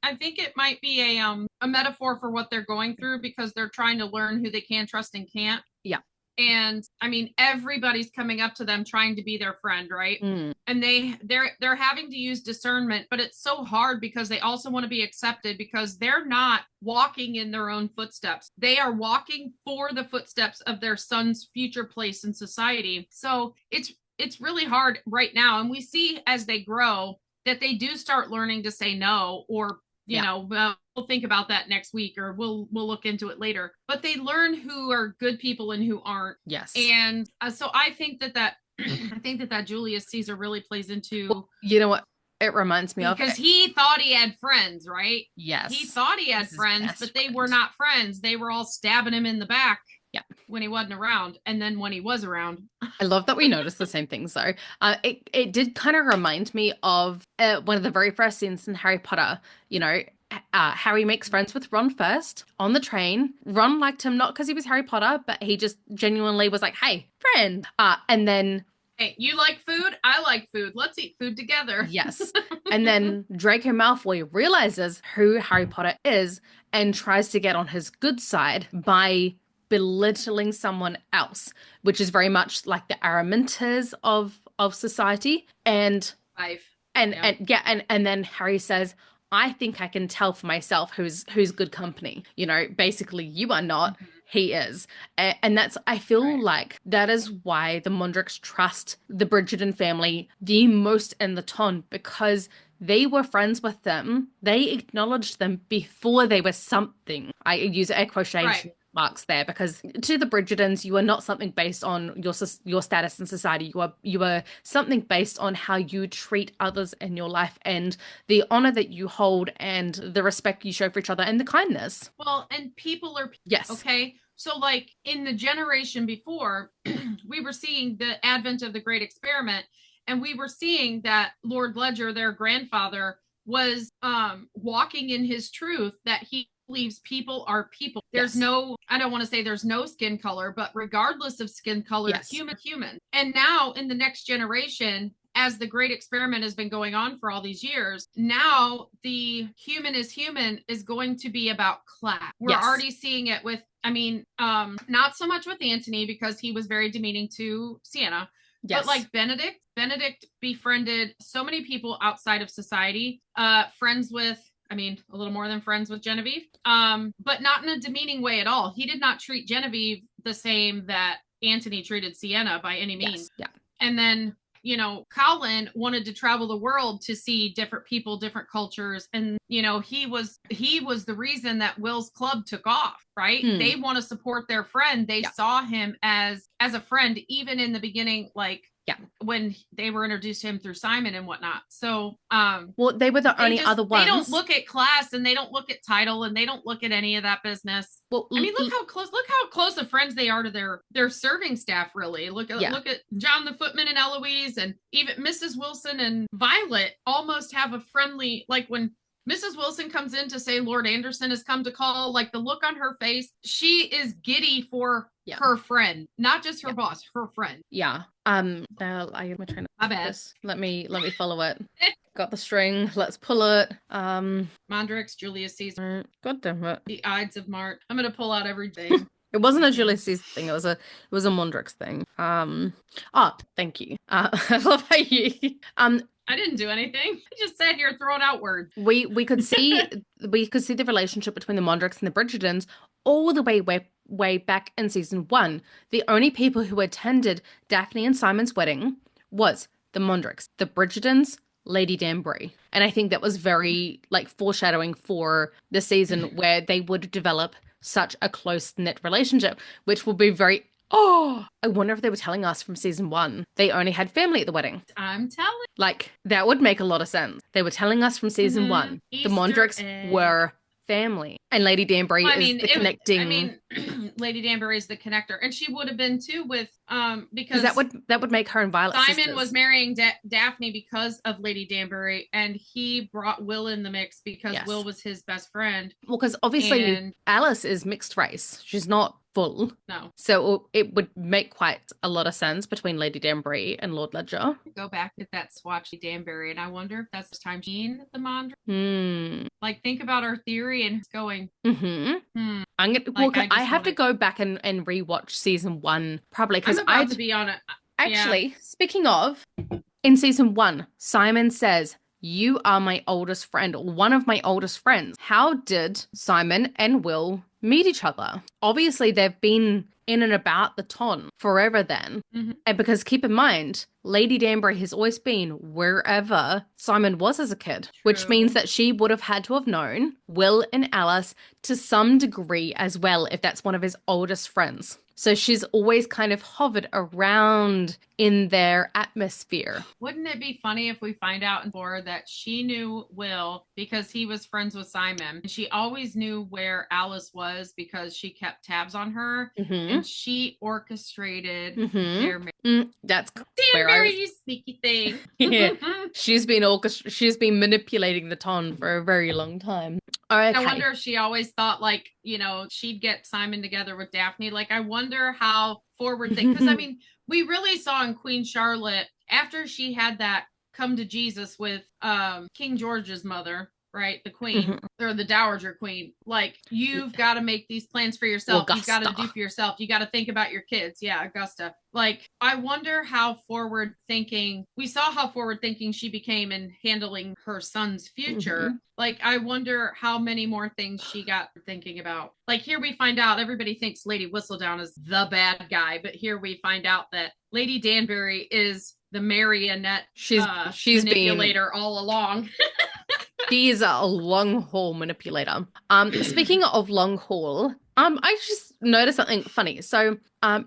I think it might be a metaphor for what they're going through because they're trying to learn who they can trust and can't. Yeah. And I mean, everybody's coming up to them trying to be their friend, right? Mm, And they're having to use discernment, but it's so hard because they also want to be accepted because they're not walking in their own footsteps. They are walking for the footsteps of their son's future place in society. So it's really hard right now. And we see as they grow that they do start learning to say no or you yeah. know we'll think about that next week or we'll look into it later but they learn who are good people and who aren't Yes. and so I think that I think that Julius Caesar really plays into You know what it reminds me of? because he thought he had friends, right? He Yes. thought he had He's his friends, best but they friend. were not friends. They were all stabbing him in the back Yeah. when he wasn't around, and then when he was around. I love that we noticed the same things though. It did kind of remind me of one of the very first scenes in Harry Potter. You know, Harry makes friends with Ron first on the train. Ron liked him not because he was Harry Potter, but he just genuinely was like, "Hey, friend." And then Hey, you like food? I like food. Let's eat food together. yes, and then Draco Malfoy realizes who Harry Potter is and tries to get on his good side by belittling someone else, which is very much like the Aramintas of society. And Five. and Yeah. and yeah, and then Harry says, I think I can tell for myself who's good company. You know, basically you are not, he is. And that's I feel Right. like that is why the Mondrichs trust the Bridgerton family the most in the ton, because they were friends with them. They acknowledged them before they were something. I use air quotation Right. marks there, because to the Bridgertons, you are not something based on your status in society. You are something based on how you treat others in your life, and the honor that you hold, and the respect you show for each other, and the kindness. Well, and people are Yes. okay. So, like in the generation before, we were seeing the advent of the Great Experiment, and we were seeing that Lord Ledger, their grandfather, was walking in his truth that he believes people are people. There's Yes. no, I don't want to say there's no skin color, but regardless of skin color, Yes. human. And now in the next generation, as the Great Experiment has been going on for all these years, now the human is human is going to be about class. We're Yes. already seeing it with, I mean, not so much with Antony because he was very demeaning to Sienna. Yes. But like Benedict befriended so many people outside of society, friends with, I mean, a little more than friends with Genevieve, but not in a demeaning way at all. He did not treat Genevieve the same that Antony treated Sienna by any means. Yes. Yeah. And then, you know, Colin wanted to travel the world to see different people, different cultures. And, you know, he was the reason that Will's club took off, right? They want to support their friend. They saw him as a friend, even in the beginning, like when they were introduced to him through Simon and whatnot. So, well, they were the only other ones. They don't look at class, and they don't look at title, and they don't look at any of that business. Well, I mean, look how close of friends they are to their serving staff. Really, look at John the Footman and Eloise, and even Mrs. Wilson and Violet almost have a friendly, like when Mrs. Wilson comes in to say Lord Anderson has come to call, like the look on her face, she is giddy for her friend, not just her boss, her friend. Yeah. I'm trying to. My bad. This. Let me follow it. Got the string. Let's pull it. Mondrich's Julius Caesar. God damn it. The Ides of March. I'm gonna pull out everything. It wasn't a Julius Caesar thing. It was a Mondrich thing. Oh, thank you. I love how you. I didn't do anything. I just sat here throwing out words. We could see the relationship between the Mondrichs and the Bridgertons all the way back in season 1. The only people who attended Daphne and Simon's wedding was the Mondrichs, the Bridgertons, Lady Danbury. And I think that was very like foreshadowing for the season where they would develop such a close-knit relationship, which will be very I wonder if they were telling us from season 1 they only had family at the wedding. I'm telling. Like, that would make a lot of sense. They were telling us from season 1 the Mondrichs were family. And Lady Danbury is the connecting. Lady Danbury is the connector. And she would have been too with, because that would make her and Violet Simon sisters. was marrying Daphne because of Lady Danbury, and he brought Will in the mix because Will was his best friend. Well, because obviously Alice is mixed race. She's not full. No. So it would make quite a lot of sense between Lady Danbury and Lord Ledger. Go back at that swatch Danbury, and I wonder if that's the time Jean the Mondrich. Like, think about our theory and going. I'm gonna. I have to go back and rewatch season 1 probably because I'm about to be on it. Actually, speaking of, in season 1, Simon says, "You are my oldest friend, one of my oldest friends." How did Simon and Will meet each other? Obviously, they've been in and about the Ton forever then. And because keep in mind, Lady Danbury has always been wherever Simon was as a kid, which means that she would have had to have known Will and Alice to some degree as well, if that's one of his oldest friends. So she's always kind of hovered around in their atmosphere. Wouldn't it be funny if we find out in lore that she knew Will because he was friends with Simon? And she always knew where Alice was because she kept tabs on her, and she orchestrated their marriage. That's very you sneaky thing. Yeah. She's been manipulating the Ton for a very long time. Okay. I wonder if she always thought, like, you know, she'd get Simon together with Daphne. Like, I wonder how forward thing, because I mean, we really saw in Queen Charlotte after she had that come to Jesus with King George's mother, right? The queen or the dowager queen. Like, you've got to make these plans for yourself. Augusta. You've got to do for yourself. You got to think about your kids. Yeah, Augusta. Like, I wonder how forward thinking, we saw how forward thinking she became in handling her son's future. Like, I wonder how many more things she got thinking about. Like, here we find out everybody thinks Lady Whistledown is the bad guy, but here we find out that Lady Danbury is the marionette she's manipulator all along. She is a long haul manipulator. Speaking of long haul, I just noticed something funny. So,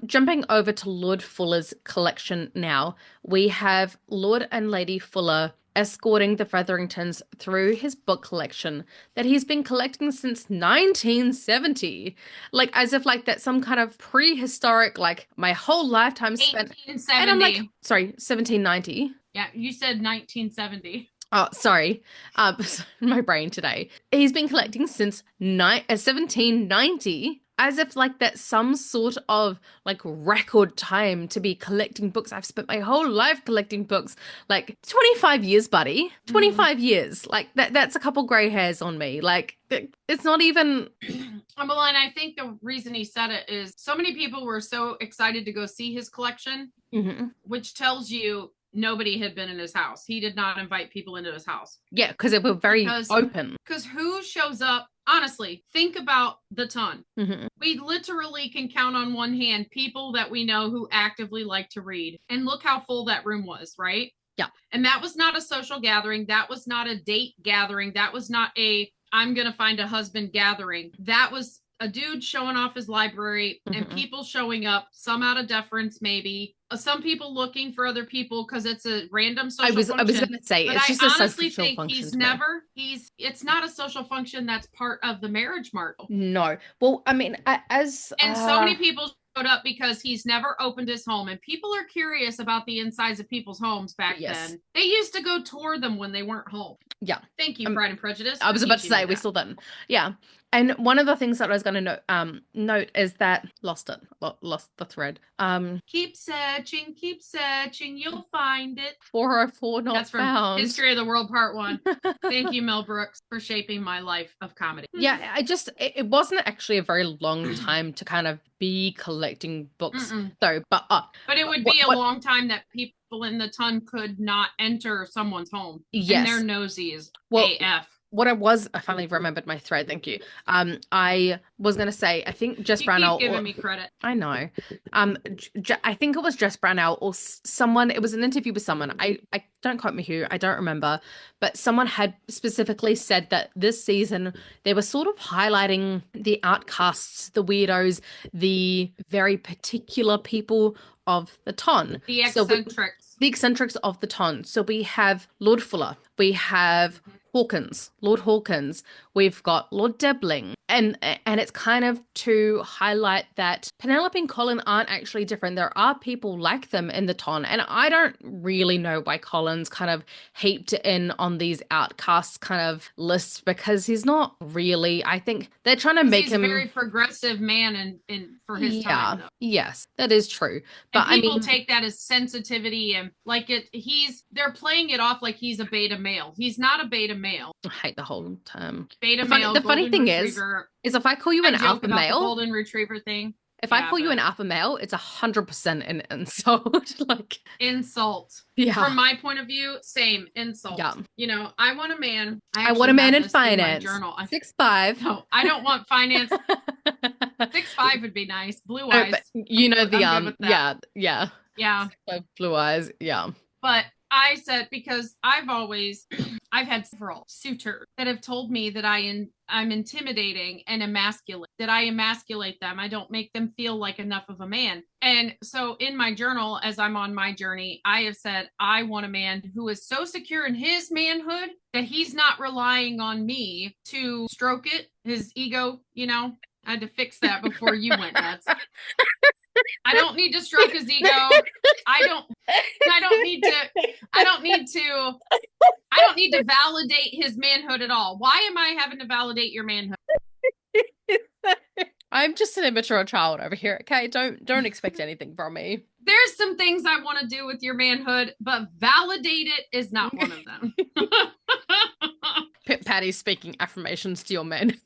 jumping over to Lord Fuller's collection now, we have Lord and Lady Fuller escorting the Featheringtons through his book collection that he's been collecting since 1970. Like, as if like that's some kind of prehistoric, like my whole lifetime spent. And I'm like, 1870. sorry, 1790. Yeah, you said 1970. Oh, sorry. My brain today. He's been collecting since 1790, as if like that's some sort of like record time to be collecting books. I've spent my whole life collecting books, like 25 years, buddy. Mm. 25 years. Like that's a couple gray hairs on me. Like it's not even. Well, and I think the reason he said it is so many people were so excited to go see his collection, Mhm. which tells you nobody had been in his house. He did not invite people into his house. Yeah, because it was very Because open. who shows up? Honestly, think about the ton. Mhm. We literally can count on one hand people that we know who actively like to read. And look how full that room was, right? Yeah. And that was not a social gathering. That was not a date gathering. That was not a I'm going to find a husband gathering. That was a dude showing off his library and Mhm. people showing up, some out of deference, maybe. Some people looking for other people because it's a random social I was function. gonna say But it's I just a honestly social think function to me. it's not a social function that's part of the marriage mark. No. Well, I mean, as And so many people showed up because he's never opened his home. And people are curious about the insides of people's homes back yes. then. They used to go tour them when they weren't home. Yeah. Thank you, Um, Pride and Prejudice, I for was about to teaching me say we that. still didn't. Yeah. And one of the things that I was going to note is that lost the thread. Keep searching, you'll find it. 404 not That's from found. History of the World Part 1. Thank you, Mel Brooks, for shaping my life of comedy. Yeah, it wasn't actually a very long time to kind of be collecting books Mm-mm. though. But But it would be a long time that people in the ton could not enter someone's home. And they're yes. nosies Well, AF. I finally remembered my thread. Thank you. I was gonna say, I think Jess You keep Brownell, giving me credit. I know. I think it was Jess Brownell or someone. It was an interview with someone. I don't quote me who. I don't remember, but someone had specifically said that this season they were sort of highlighting the outcasts, the weirdos, the very particular people of the ton. The So eccentrics. the eccentrics of the ton. So we have Lord Fuller, we have Hawkins, Lord Hawkins, we've got Lord Debling, and it's kind of to highlight that Penelope and Colin aren't actually different. There are people like them in the ton, and I don't really know why Colin's kind of heaped in on these outcasts kind of lists because he's not really. I think they're trying to make He's him a very progressive man in for his time, though. yes, that is true. And But I people mean, take that as sensitivity and like they're playing it off like he's a beta male. He's not a beta male. I hate the whole term. Beta male, The funny golden thing retriever. is if I call you I an joke alpha about the male, golden retriever thing. if I Yeah, call you an but alpha male, it's 100% an insult. Like, insult. yeah, From my point of view, same insult. yeah. You know, I want a man. I want a actually man have in this in my finance. journal. 6'5". No, I don't want finance. 6'5" would be nice. Blue No, eyes. but you know the I'm good with that. yeah. 6'5", blue eyes, yeah. But I said because I've had several suitors that have told me that I'm intimidating and emasculate, that I emasculate them. I don't make them feel like enough of a man. And so in my journal, as I'm on my journey, I have said I want a man who is so secure in his manhood that he's not relying on me to stroke it, his ego, you know. I had to fix that before you went nuts. I don't need to stroke his ego. I don't I don't need to I don't need to I don't need to validate his manhood at all. Why am I having to validate your manhood? I'm just an immature child over here, okay? Don't expect anything from me. There's some things I want to do with your manhood, but validate it is not one of them. Patty's speaking affirmations to your men.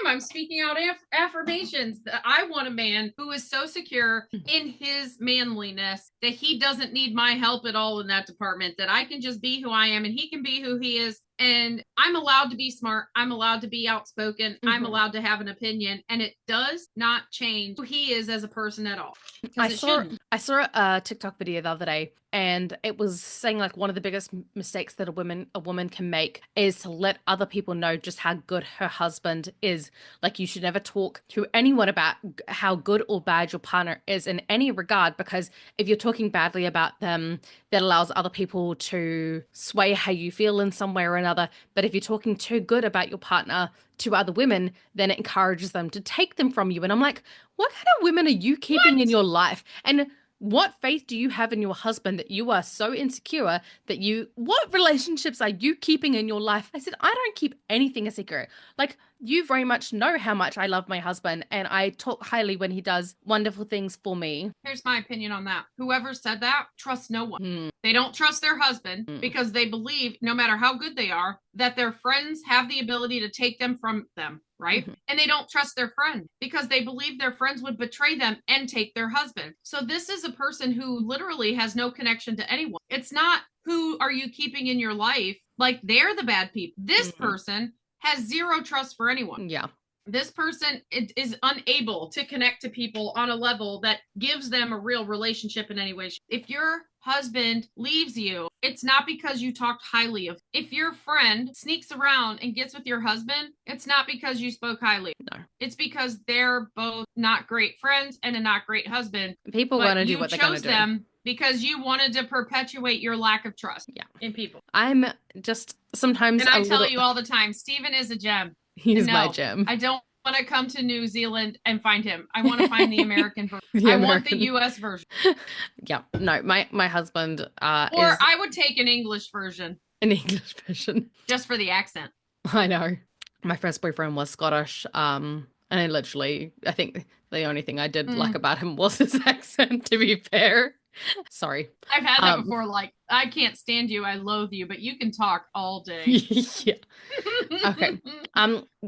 I'm speaking out affirmations that I want a man who is so secure in his manliness that he doesn't need my help at all in that department, that I can just be who I am and he can be who he is And I'm allowed to be smart. I'm allowed to be outspoken. I'm Hmm. allowed to have an opinion. And it does not change who he is as a person at all I because it saw shouldn't. I saw a TikTok video the other day, and it was saying like one of the biggest mistakes that a woman can make is to let other people know just how good her husband is. Like you should never talk to anyone about how good or bad your partner is in any regard, because if you're talking badly about them, that allows other people to sway how you feel in some way or another. But if you're talking too good about your partner to other women, then it encourages them to take them from you. And I'm like, what kind of women are you keeping in What? your life? And what faith do you have in your husband that you are so insecure that what relationships are you keeping in your life? I said, I don't keep anything a secret. Like, you very much know how much I love my husband, and I talk highly when he does wonderful things for me. Here's my opinion on that. Whoever said that trusts no one. Hmm. They don't trust their husband Hmm. because they believe, no matter how good they are, that their friends have the ability to take them from them, right? Hmm. And they don't trust their friend because they believe their friends would betray them and take their husband. So this is a person who literally has no connection to anyone. It's not who are you keeping in your life, like they're the bad people. This Hmm. person has zero trust for anyone. Yeah. This person is unable to connect to people on a level that gives them a real relationship in any way. If your husband leaves you, it's not because you talked highly of. If your friend sneaks around and gets with your husband, it's not because you spoke highly. No. It's because they're both not great friends and a not great husband. People But gonna do you what they're gonna chose do. them because you wanted to perpetuate your lack of trust Yeah. in people. I'm just sometimes And a I tell little. you all the time, Steven is a gem. And He's my no, gem. I don't want to come to New Zealand and find him. I want to find the American version. The I want the American. US version. Yeah. No, my husband Or is I would take an English version an English version. just for the accent. I know. My first boyfriend was Scottish. And I think the only thing I did like Mm. about him was his accent, to be fair. Sorry. I've had that Um, before. Like, I can't stand you. I loathe you, but you can talk all day. yeah. Okay.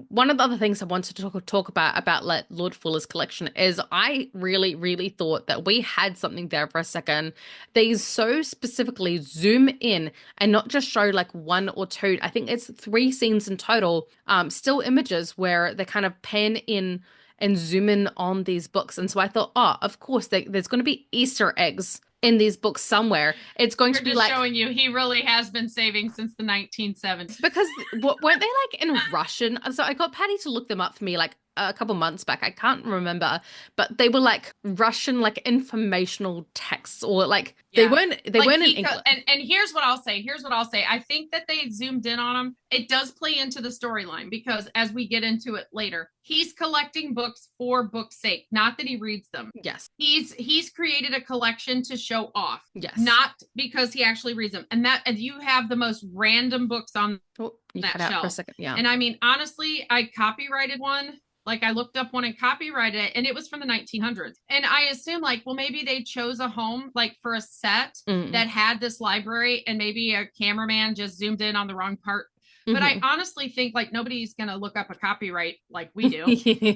One of the other things I wanted to talk about like Lord Fuller's collection is I really, really thought that we had something there for a second. They so specifically zoom in and not just show like one or two. I think it's three scenes in total, still images where they kind of pan in and zoom in on these books. And so I thought, oh, of course, there's going to be Easter eggs in these books somewhere. It's going You're to be just like, showing you he really has been saving since the 1970s. because weren't they like in Russian? So I got Patty to look them up for me like a couple months back. I can't remember, but they were like Russian like informational texts, or like they Yeah. weren't in English. And here's what I'll say. Here's what I'll say. I think that they zoomed in on him. It does play into the storyline because as we get into it later, he's collecting books for book's sake, not that he reads them. Yes. He's created a collection to show off, Yes. not because he actually reads them. And you have the most random books on Oh, you that cut out for a shelf. second. Yeah. And I mean, honestly, I copyrighted one. Like I looked up one and copyrighted it, and it was from the 1900s. And I assume, like, well, maybe they chose a home like for a set Mm. that had this library, and maybe a cameraman just zoomed in on the wrong part. But I Hmm. honestly think like nobody's gonna look up a copyright like we do.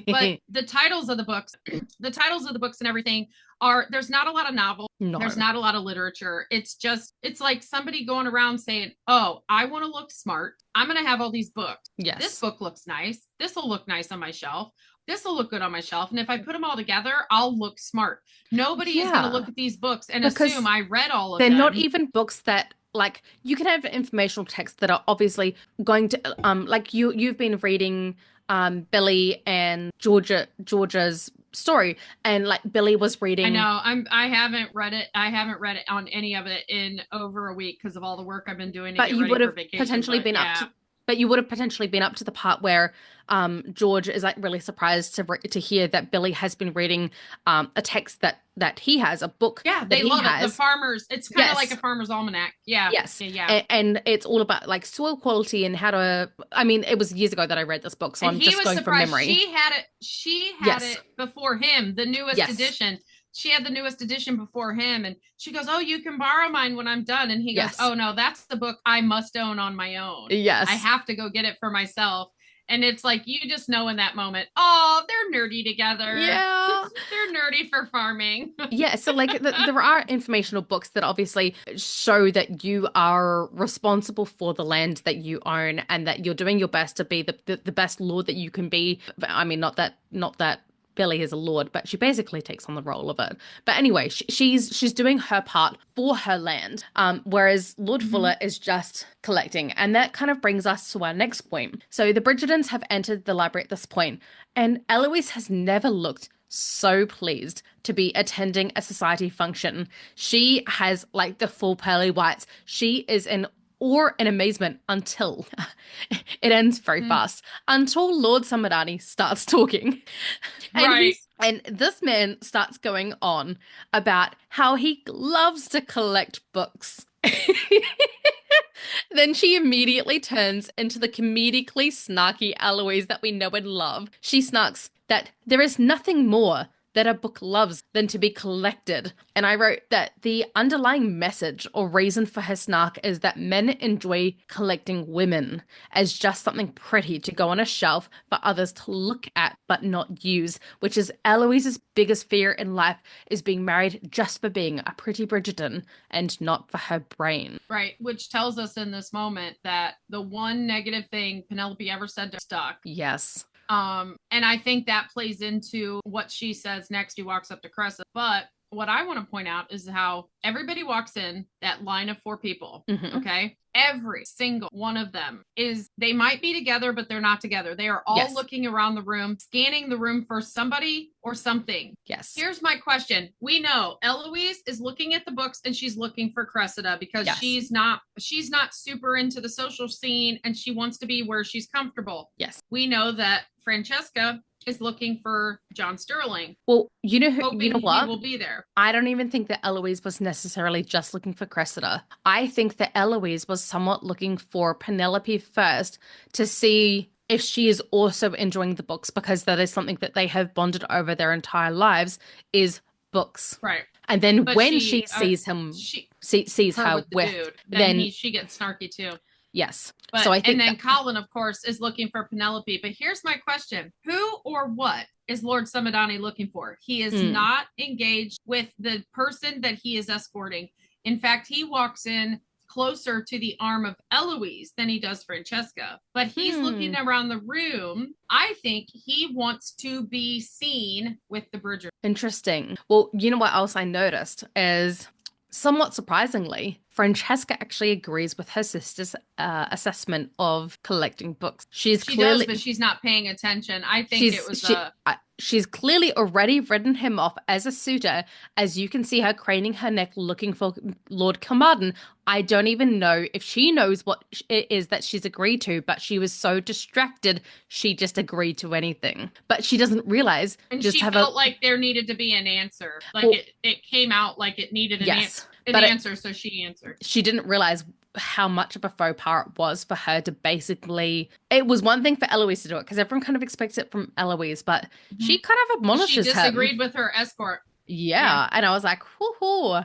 But the titles of the books, the titles of the books and everything are there's not a lot of novels. There's No. not a lot of literature. It's like somebody going around saying, "Oh, I want to look smart. I'm going to have all these books. This Yes. book looks nice. This will look nice on my shelf. This will look good on my shelf. And if I put them all together, I'll look smart." Nobody is going to Yeah. look at these books and assume Because I read all of they're not them. even books that like you can have informational texts that are obviously going to like you've been reading Billy and Georgia's story, and like Billy was I reading. know. I haven't read it. I haven't read it on any of it in over a week because of all the work I've been doing to But get you ready would for have vacation. potentially But been up yeah. to but you would have potentially been up to the part where George is like really surprised to hear that Billy has been reading a text that he has, a book Yeah, that they he love it. The has. farmers, it's kind of like a Yes. farmer's almanac. Yeah. Yes. Yeah, yeah. And it's all about like soil quality and how to, I mean, it was years ago that I read this book, so And I'm he just was going from surprised. memory. She had Yes. it before him, the newest Yes. edition. She had the newest edition before him, and she goes, "Oh, you can borrow mine when I'm done." And he goes, Yes. "Oh no, that's the book I must own on my own. I Yes. have to go get it for myself." And it's like, you just know in that moment, oh, they're nerdy together. Yeah. They're nerdy for farming. Yeah, so like there are informational books that obviously show that you are responsible for the land that you own and that you're doing your best to be the best lord that you can be. I mean, not that Billy is a lord, but she basically takes on the role of it. But anyway, she's doing her part for her land, whereas Lord Mhm. Fuller is just collecting, and that kind of brings us to our next point. So the Bridgertons have entered the library at this point, and Eloise has never looked so pleased to be attending a society function. She has like the full pearly whites. She is in awe and amazement until it ends very Mm. fast. Until Lord Samadani starts talking. And Right. this man starts going on about how he loves to collect books. Then she immediately turns into the comedically snarky Eloise that we know and love. She snarks that there is nothing more that a book loves than to be collected. And I wrote that the underlying message or reason for her snark is that men enjoy collecting women as just something pretty to go on a shelf for others to look at but not use, which is Eloise's biggest fear in life is being married just for being a pretty Bridgerton and not for her brain. Right. Which tells us in this moment that the one negative thing Penelope ever said to stuck. Yes. And I think that plays into what she says next. He walks up to Cressa. But what I want to point out is how everybody walks in that line of four people. Hmm. Okay. Every single one of them they might be together, but they're not together. They are all Yes. looking around the room, scanning the room for somebody or something. Yes. Here's my question. We know Eloise is looking at the books and she's looking for Cressida because Yes. she's not super into the social scene and she wants to be where she's comfortable. Yes. We know that Francesca is looking for John Sterling, Well, you know hoping he what? will be there. I don't even think that Eloise was necessarily just looking for Cressida. I think that Eloise was somewhat looking for Penelope first to see if she is also enjoying the books because that is something that they have bonded over their entire lives is books. Right. And then But when she sees him, she sees her her with the with, dude, then then she gets snarky too. yes. So But I and think then that, Colin, of course, is looking for Penelope. But here's my question: who or what is Lord Samadani looking for? He is mm, not engaged with the person that he is escorting. In fact, he walks in closer to the arm of Eloise than he does Francesca. But he's hmm, looking around the room. I think he wants to be seen with the Bridger. interesting. Well, you know what else I noticed is somewhat surprisingly, Francesca actually agrees with her sister's assessment of collecting books. She does, but she's not paying attention. I think it was she's clearly already written him off as a suitor, as you can see her craning her neck looking for Lord Carmarthen. I don't even know if she knows what it is that she's agreed to, but she was so distracted she just agreed to anything. But she doesn't realize and just she have a felt like there needed to be an answer. Like well, it came out like it needed yes, an but answer, so she answered. she didn't realize how much of a faux pas it was for her to basically. It was one thing for Eloise to do it because everyone kind of expects it from Eloise, but Mm-hmm. she kind of She admonishes him. disagreed with her escort. Yeah. Yeah, and I was like, whoo.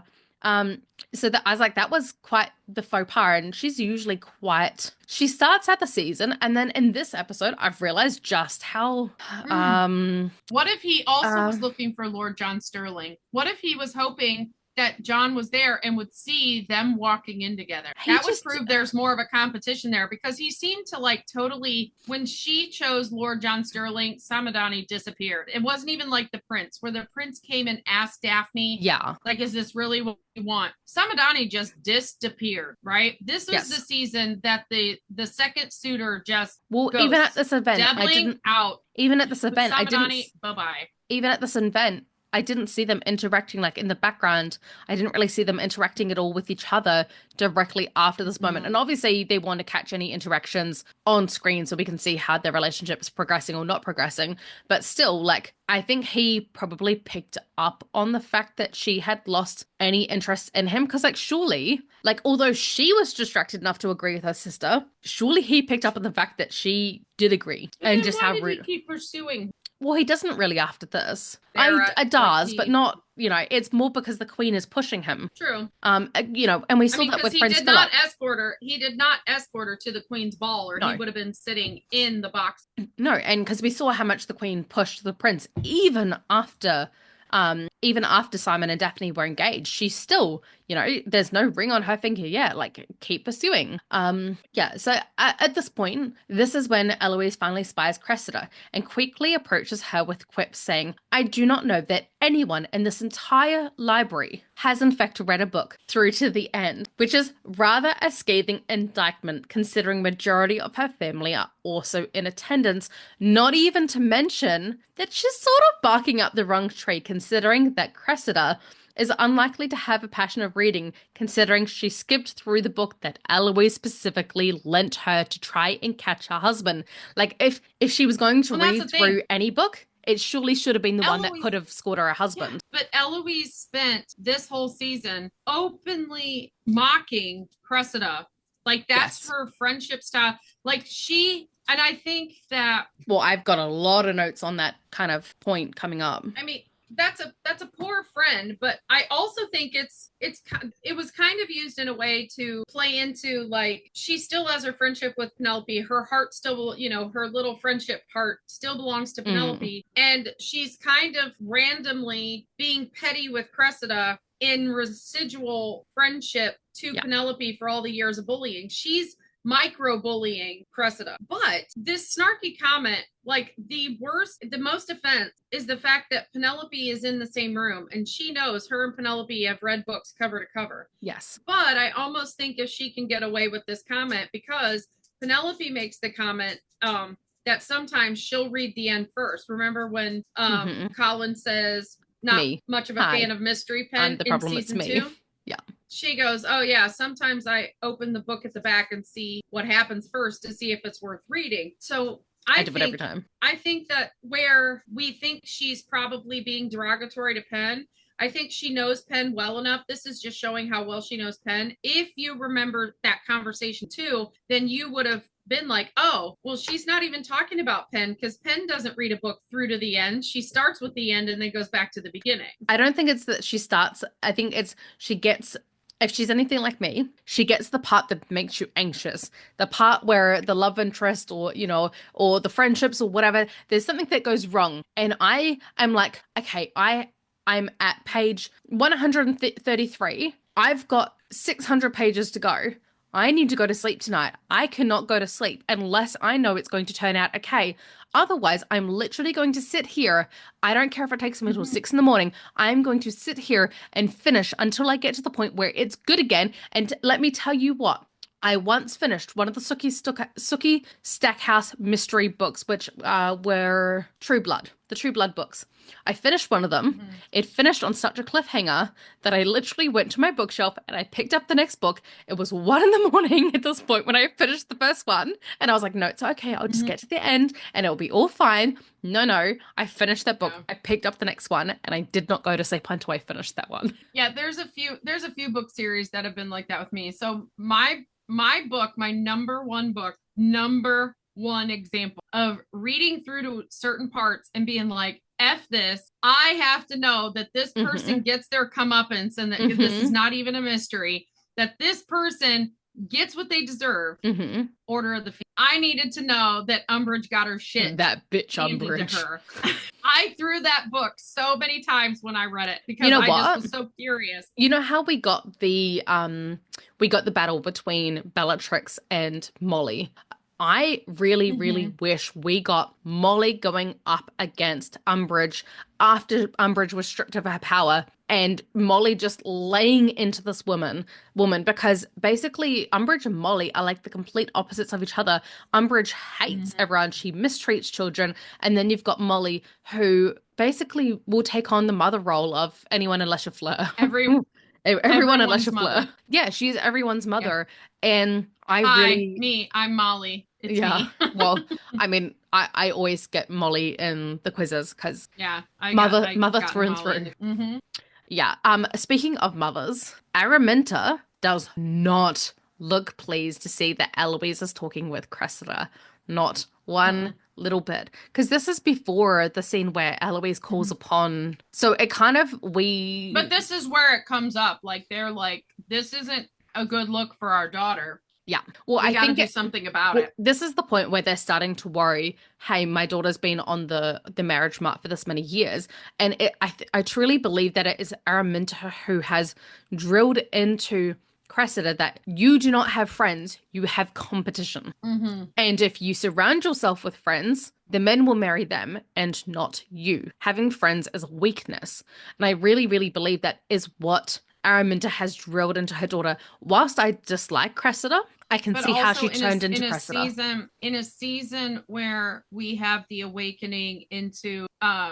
So that I was like, that was quite the faux pas, and she's usually quite. She starts at the season, and then in this episode, I've realized just how. Mm. Um, What if he also uh, was looking for Lord John Sterling? What if he was hoping that John was there and would see them walking in together? he That would just. prove there's more of a competition there because he seemed to like totally, when she chose Lord John Sterling, Samadani disappeared. It wasn't even like the prince, where the prince came and asked Daphne, Yeah. like, is this really what you want? Samadani just disappeared, right? This was the Yes. season that the second suitor just Well, even at ghosts, this event, I dabbling didn't. out Even at this with event, I didn't. Samadani, bye-bye. Even at this event, I didn't see them interacting like in the background. I didn't really see them interacting at all with each other directly after this moment. Mm. And obviously, they want to catch any interactions on screen so we can see how their relationship is progressing or not progressing. But still, like, I think he probably picked up on the fact that she had lost any interest in him. Because, like, surely, like, although she was distracted enough to agree with her sister, surely he picked up on the fact that she did agree But and then just why how did he rude. keep pursuing Well, he doesn't really after this. Sarah? I Like does, but he, not. it's more because the queen is pushing him. True. And we I saw mean, that because with Prince Philip. he did not escort her to the queen's ball, or he No, would have been sitting in the box. no, and because we saw how much the queen pushed the prince even after Simon and Daphne were engaged, she's still, there's no ring on her finger yet. Like, keep pursuing. Yeah. So at this point, this is when Eloise finally spies Cressida and quickly approaches her with quips saying, "I do not know that anyone in this entire library has in fact read a book through to the end," which is rather a scathing indictment considering majority of her family are also in attendance, not even to mention that she's sort of barking up the wrong tree considering that Cressida is unlikely to have a passion of reading, considering she skipped through the book that Eloise specifically lent her to try and catch her husband. Like, if she was going to Well, that's the read thing. through any book, it surely should have been the one that Eloise, could have scored her a yeah, husband. but Eloise spent this whole season openly mocking Cressida. Like, that's Yes. her friendship style. And I think that, Well, I've got a lot of notes on that kind of point coming up. I mean, that's a poor friend, but I also think it was kind of used in a way to play into, like, she still has her friendship with Penelope. Her heart still, her little friendship heart still belongs to Penelope, and she's kind of randomly being petty with Cressida in residual friendship to Penelope for all the years of bullying. She's micro-bullying Cressida. But this snarky comment, like, the most offense is the fact that Penelope is in the same room and she knows her and Penelope have read books cover to cover. Yes. But I almost think if she can get away with this comment, because Penelope makes the comment that sometimes she'll read the end first. Remember when Colin says, not me. much of a fan of Mystery Pen the in problem, season it's me. 2? Yeah. She goes, "Oh yeah, sometimes I open the book at the back and see what happens first to see if it's worth reading." So I do it every time. I think that where we think she's probably being derogatory to Penn, I think she knows Penn well enough. This is just showing how well she knows Penn. If you remember that conversation too, then you would have been like, "Oh, well, she's not even talking about Penn, because Penn doesn't read a book through to the end. She starts with the end and then goes back to the beginning." I don't think it's that she starts. I think it's she gets, if she's anything like me, she gets the part that makes you anxious. The part where the love interest or the friendships or whatever, there's something that goes wrong. And I am like, okay, I'm at page 133. I've got 600 pages to go. I need to go to sleep tonight. I cannot go to sleep unless I know it's going to turn out okay. Otherwise, I'm literally going to sit here. I don't care if it takes me until 6 in the morning. I'm going to sit here and finish until I get to the point where it's good again. And let me tell you what. I once finished one of the Sookie Stackhouse mystery books, which were the True Blood books. I finished one of them. It finished on such a cliffhanger that I literally went to my bookshelf and I picked up the next book. It was 1 in the morning at this point when I finished the first one. And I was like, no, it's okay. I'll just get to the end and it'll be all fine. No. I finished that book. Yeah. I picked up the next one and I did not go to sleep until I finished that one. Yeah, there's a few book series that have been like that with me. So my book, my number one example of reading through to certain parts and being like, F this, I have to know that this person gets their comeuppance and that this is not even a mystery, that this person gets what they deserve. Order of the Phoenix. I needed to know that Umbridge got her shit. That bitch Umbridge. To her. I threw that book so many times when I read it because I just was so curious. You know how we got the battle between Bellatrix and Molly? I really, really wish we got Molly going up against Umbridge after Umbridge was stripped of her power and Molly just laying into this woman because basically Umbridge and Molly are like the complete opposites of each other. Umbridge hates everyone. She mistreats children. And then you've got Molly who basically will take on the mother role of anyone unless you flirt. Everyone unless you flirt. Yeah, she's everyone's mother. Yeah. And I'm Molly. It's me. Well, I mean, I always get Molly in the quizzes because mother through and through. Yeah. Speaking of mothers, Araminta does not look pleased to see that Eloise is talking with Cressida. Not one little bit. Because this is before the scene where Eloise calls Mhm. upon. So it kind of, But we, this is where it comes up. Like they're like, this isn't a good look for our daughter. yeah. Well, We I got to think do it, something about well, it. this is the point where they're starting to worry, hey, my daughter's been on the marriage mark for this many years. And I truly believe that it is Araminta who has drilled into Cressida that you do not have friends, you have competition. Hmm. And if you surround yourself with friends, the men will marry them and not you. Having friends is a weakness. And I really, really believe that is what Araminta has drilled into her daughter. Whilst I dislike Cressida, I can But see how also she turned into Cressida. in a season where we have the awakening into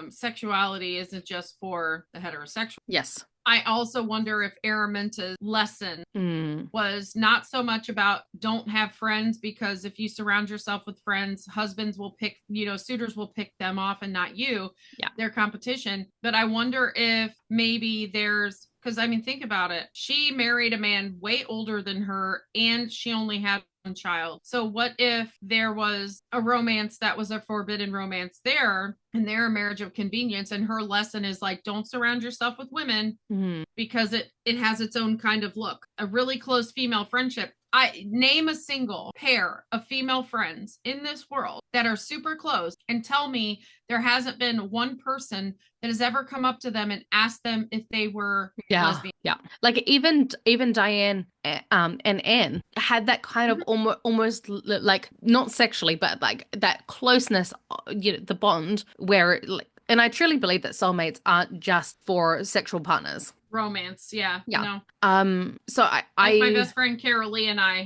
sexuality isn't just for the heterosexual. Yes. I also wonder if Araminta's lesson Mm, was not so much about don't have friends, because if you surround yourself with friends, husbands will pick, suitors will pick them off and not you, yeah. their competition. But I wonder if maybe there's, because I mean, think about it. She married a man way older than her and she only had one child. So what if there was a romance that was a forbidden romance there and they're a marriage of convenience, and her lesson is like, don't surround yourself with women Mm. because it has its own kind of look. A really close female friendship. I name a single pair of female friends in this world that are super close and tell me there hasn't been one person that has ever come up to them and asked them if they were Yeah, lesbian. yeah. Like even Diane and Anne had that kind of Mhm. almost like not sexually, but like that closeness, the bond where like, and I truly believe that soulmates aren't just for sexual partners. Romance, yeah, Yeah. So like my I best friend Carol Lee and I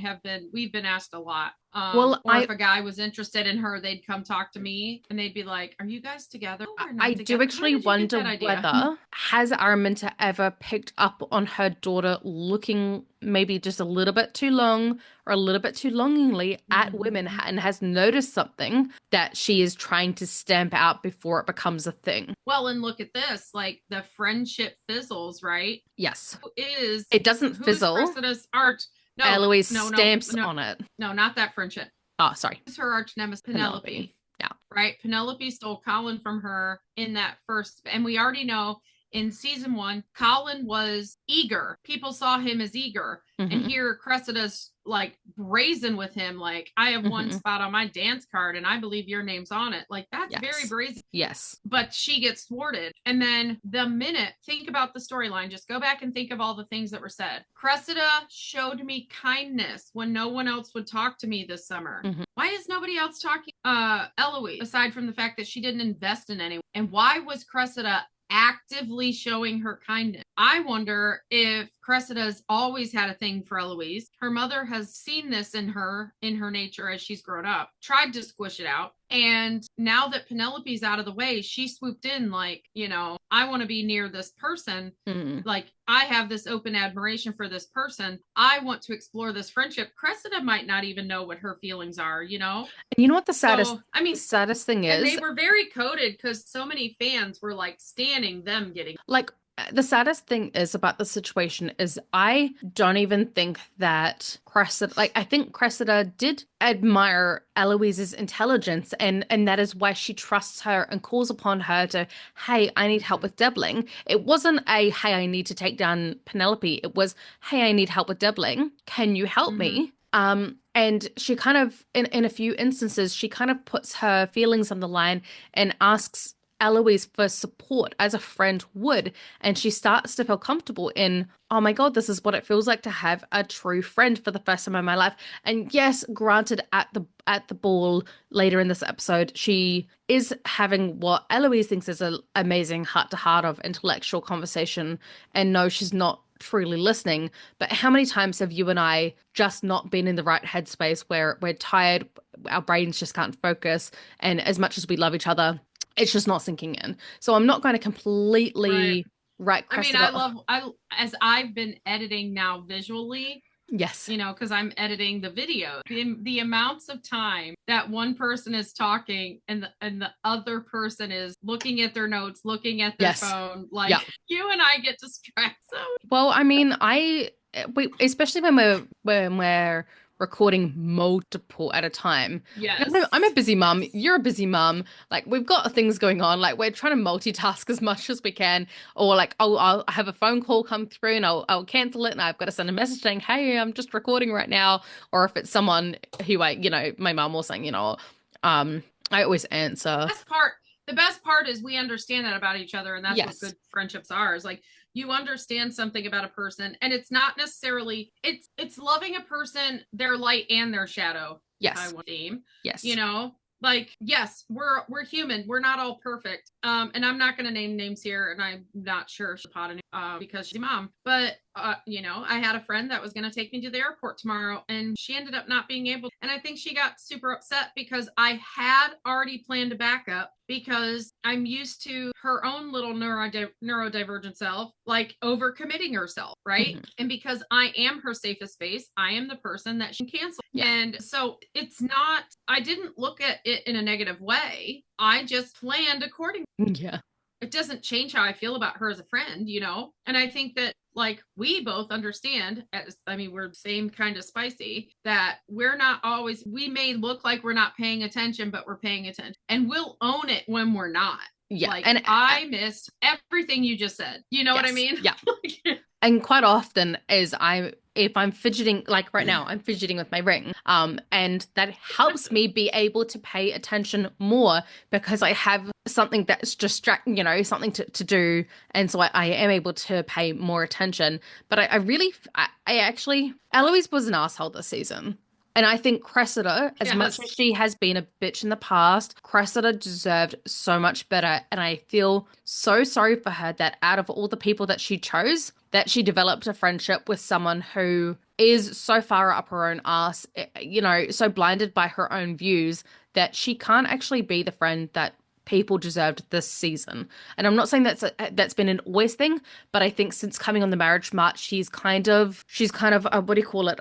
we've been asked a lot. well, Or if a guy was interested in her, they'd come talk to me and they'd be like, "Are you guys together?" "No, we're I not do together." "Where actually did you get wonder that idea?" whether has Araminta ever picked up on her daughter looking maybe just a little bit too long or a little bit too longingly at women Mhm. and has noticed something that she is trying to stamp out before it becomes a thing. Well, and look at this, like the friendship fizzles, right? Yes. Who is It doesn't who is fizzle. Cressida's arch? No, Eloise no, no, stamps no, on it. no, not that friendship. Oh, sorry. Who's her arch nemesis? Penelope. Penelope, Yeah. right? Penelope stole Colin from her in that first, and we already know in season one, Colin was eager. People saw him as eager. And Hmm. here Cressida's like brazen with him, like, I have one Hmm. spot on my dance card and I believe your name's on it. Like, that's very Yes. brazen. Yes. But she gets thwarted. And then the minute, think about the storyline, just go back and think of all the things that were said. Cressida showed me kindness when no one else would talk to me this summer. Hmm. Why is nobody else talking Eloise, aside from the fact that she didn't invest in anyone? And why was Cressida actively showing her kindness? I wonder if Cressida's always had a thing for Eloise. Her mother has seen this in her nature as she's grown up, tried to squish it out. And now that Penelope's out of the way, she swooped in like, I want to be near this person. Hmm. Like, I have this open admiration for this person. I want to explore this friendship. Cressida might not even know what her feelings are, you know? And you know what the So, I mean, saddest thing and they is? were very coded because so many fans were like standing them getting. Like, the saddest thing is about the situation is I don't even think that Cressida, like, I think Cressida did admire Eloise's intelligence, and that is why she trusts her and calls upon her to, hey, I need help with Debling. It wasn't a, hey, I need to take down Penelope. It was, hey, I need help with Debling. Can you help Mm-hmm. me? And she kind of, in a few instances, she kind of puts her feelings on the line and asks Eloise for support as a friend would. And she starts to feel comfortable in, oh my God, this is what it feels like to have a true friend for the first time in my life. And yes, granted, at the ball later in this episode, she is having what Eloise thinks is an amazing heart to heart of intellectual conversation. And no, she's not truly listening. But how many times have you and I just not been in the right headspace where we're tired, our brains just can't focus, and as much as we love each other, it's just not sinking in. So I'm not going to Right. completely write I mean, Cressida off. as I've been editing now visually, Yes. because I'm editing the video. The amounts of time that one person is talking and the other person is looking at their notes, looking at their Yes. phone, like Yeah. you and I get distracted. So Well, I mean, we especially when we're recording multiple at a time. I'm a Yes. busy mum. Yes. You're a busy mum. Like we've got things going on. Like we're trying to multitask as much as we can. Or like, oh, I'll have a phone call come through and I'll cancel it and I've got to send a message saying, hey, I'm just recording right now. Or if it's someone who my mum will saying, um, I always answer. Best part, the best part is we understand that about each other, and that's what Yes. good friendships are. Is like you understand something about a person, and it's not necessarily it's loving a person, their light and their shadow, if I Yes. want to deem, you Yes. know. Like, yes, we're human. We're not all perfect. And I'm not gonna name names here, and I'm not sure she'll pot any because she's a mom. But I had a friend that was gonna take me to the airport tomorrow, and she ended up not being able. And I think she got super upset because I had already planned a backup because I'm used to her own little neurodivergent self, like overcommitting herself, right? Hmm. And because I am her safest space, I am the person that she can cancel. Yeah. And so it's not, I didn't look at it in a negative way. I just planned accordingly. Yeah. It doesn't change how I feel about her as a friend, you know? And I think that like we both understand, I mean, we're same kind of spicy, that we're not always, we may look like we're not paying attention, but we're paying attention. And we'll own it when we're not. Yeah. Like And I missed everything you just said. You know what I yes. mean? Yeah. And quite often if I'm fidgeting, like right now, I'm fidgeting with my ring. And that helps me be able to pay attention more because I have something that's something to do. And so I am able to pay more attention. But I actually, Eloise was an asshole this season. And I think Cressida, as much as Yes. she has been a bitch in the past, Cressida deserved so much better. And I feel so sorry for her that out of all the people that she chose, that she developed a friendship with someone who is so far up her own ass, so blinded by her own views that she can't actually be the friend that people deserved this season. And I'm not saying that's been an always thing, but I think since coming on the marriage march, she's kind of what do you call it?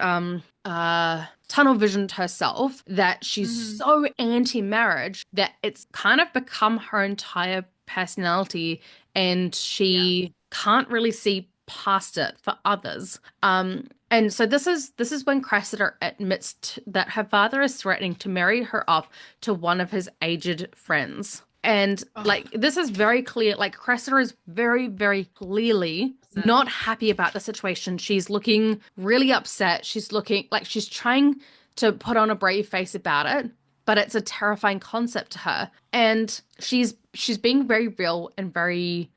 Tunnel visioned herself that she's Mm-hmm. so anti-marriage that it's kind of become her entire personality and Yeah. she can't really see past it for others. And so this is when Cressida admits that her father is threatening to marry her off to one of his aged friends. And Oh, like this is very clear, like Cressida is very, very clearly upset. not happy about the situation. She's looking really upset. She's looking like she's trying to put on a brave face about it, but it's a terrifying concept to her. And she's being very real and very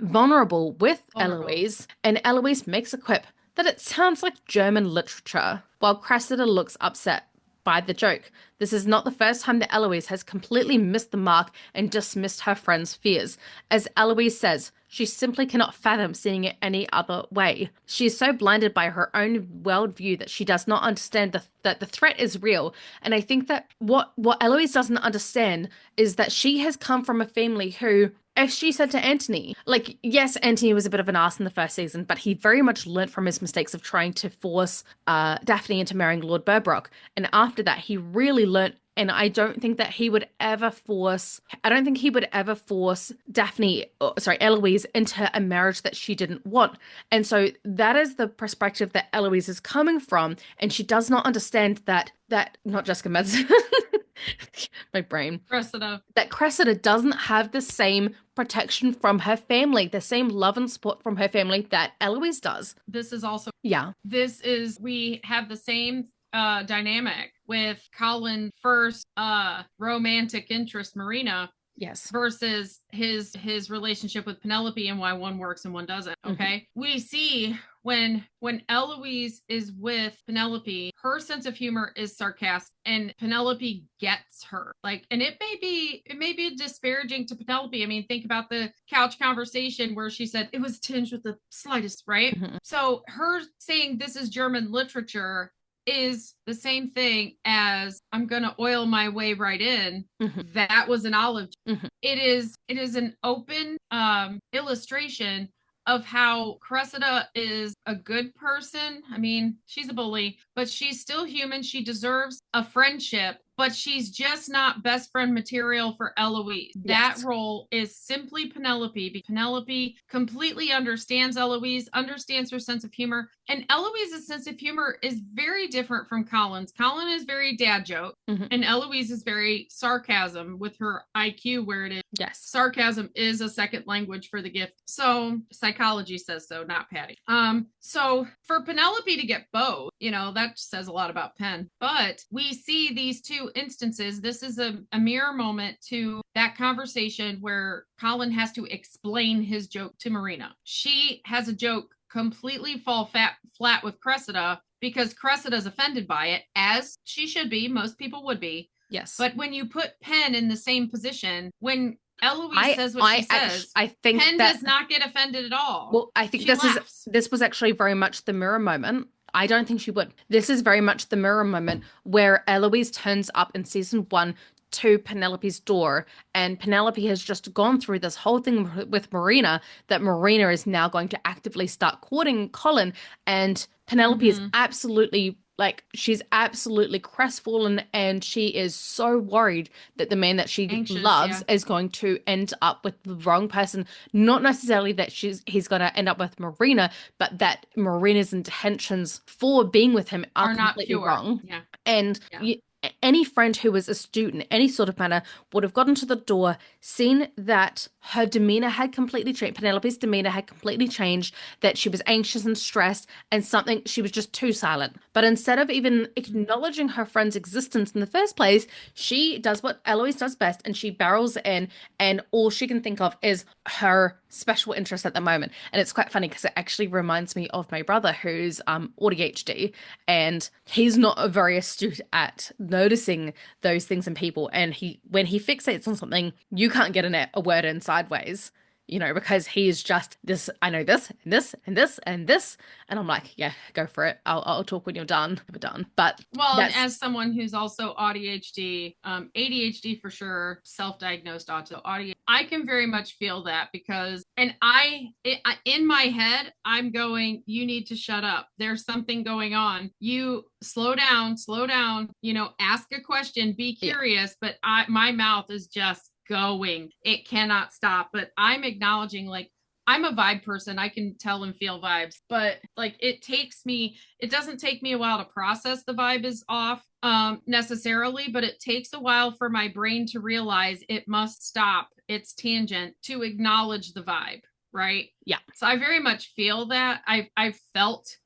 vulnerable with Vulnerable. Eloise. And Eloise makes a quip that it sounds like German literature, while Cressida looks upset by the joke. This is not the first time that Eloise has completely missed the mark and dismissed her friend's fears. As Eloise says, she simply cannot fathom seeing it any other way. She is so blinded by her own worldview that she does not understand that the threat is real. And I think that what Eloise doesn't understand is that she has come from a family who, if she said to Anthony, like, yes, Anthony was a bit of an ass in the first season, but he very much learnt from his mistakes of trying to force Daphne into marrying Lord Burbrook. And after that, he really learnt. And I don't think that he would ever force, I don't think he would ever force Eloise into a marriage that she didn't want. And so that is the perspective that Eloise is coming from. And she does not understand that not Jessica Madsen, my brain, Rest it up. that Cressida doesn't have the same protection from her family, the same love and support from her family that Eloise does. This is also, Yeah. we have the same dynamic with Colin first romantic interest Marina Yes. versus his relationship with Penelope and why one works and one doesn't. Hmm. Okay. We see when Eloise is with Penelope, her sense of humor is sarcastic and Penelope gets her. Like, and it may be disparaging to Penelope. I mean, think about the couch conversation where she said it was tinged with the slightest, right? Hmm. So her saying this is German literature is the same thing as I'm gonna oil my way right in. Hmm. That was an olive. Hmm. It is an open illustration of how Cressida is a good person. I mean, she's a bully, but she's still human. She deserves a friendship, but she's just not best friend material for Eloise. That Yes. role is simply Penelope. Penelope completely understands Eloise, understands her sense of humor, and Eloise's sense of humor is very different from Colin's. Colin is very dad joke, Hmm. and Eloise is very sarcasm with her IQ where it is. Yes. Sarcasm is a second language for the gift. So psychology says so, not Patty. So for Penelope to get both, that says a lot about Penn. But we see these two instances. This is a mirror moment to that conversation where Colin has to explain his joke to Marina. She has a joke completely fall flat with Cressida because Cressida's offended by it, as she should be. Most people would be. Yes. But when you put Penn in the same position, when Eloise I says what she I actually says, I think Penn that does not get offended at all. well, I think She laughs. this was actually very much the mirror moment. I don't think she would. This is very much the mirror moment where Eloise turns up in season one to Penelope's door, and Penelope has just gone through this whole thing with Marina, that Marina is now going to actively start courting Colin, and Penelope is Mm-hmm. absolutely like she's absolutely crestfallen, and she is so worried that the man that she Anxious, loves yeah. is going to end up with the wrong person. Not necessarily that he's going to end up with Marina, but that Marina's intentions for being with him are Are not completely pure. wrong. Yeah. And Yeah. any friend who was astute in any sort of manner would have gotten to the door, seen that her demeanor had completely changed. Penelope's demeanor had completely changed, that she was anxious and stressed, and something she was just too silent. But instead of even acknowledging her friend's existence in the first place, she does what Eloise does best, and she barrels in, and all she can think of is her special interest at the moment. And it's quite funny because it actually reminds me of my brother who's ADHD, and he's not very astute at noticing those things in people. And when he fixates on something, you can't get a word in sideways, because he is just this. I know this and this and this and this, and I'm like, yeah, go for it. I'll talk when you're done. We're done. But Well, and that's as someone who's also ADHD, ADHD for sure, self-diagnosed autism, I can very much feel that because, and in my head, I'm going, you need to shut up. There's something going on. You slow down, ask a question, be yeah, curious, but my mouth is just going. It cannot stop. But I'm acknowledging, like, I'm a vibe person. I can tell and feel vibes, but like it doesn't take me a while to process the vibe is off necessarily, but it takes a while for my brain to realize it must stop its tangent to acknowledge the vibe, right? yeah, So I very much feel that. I felt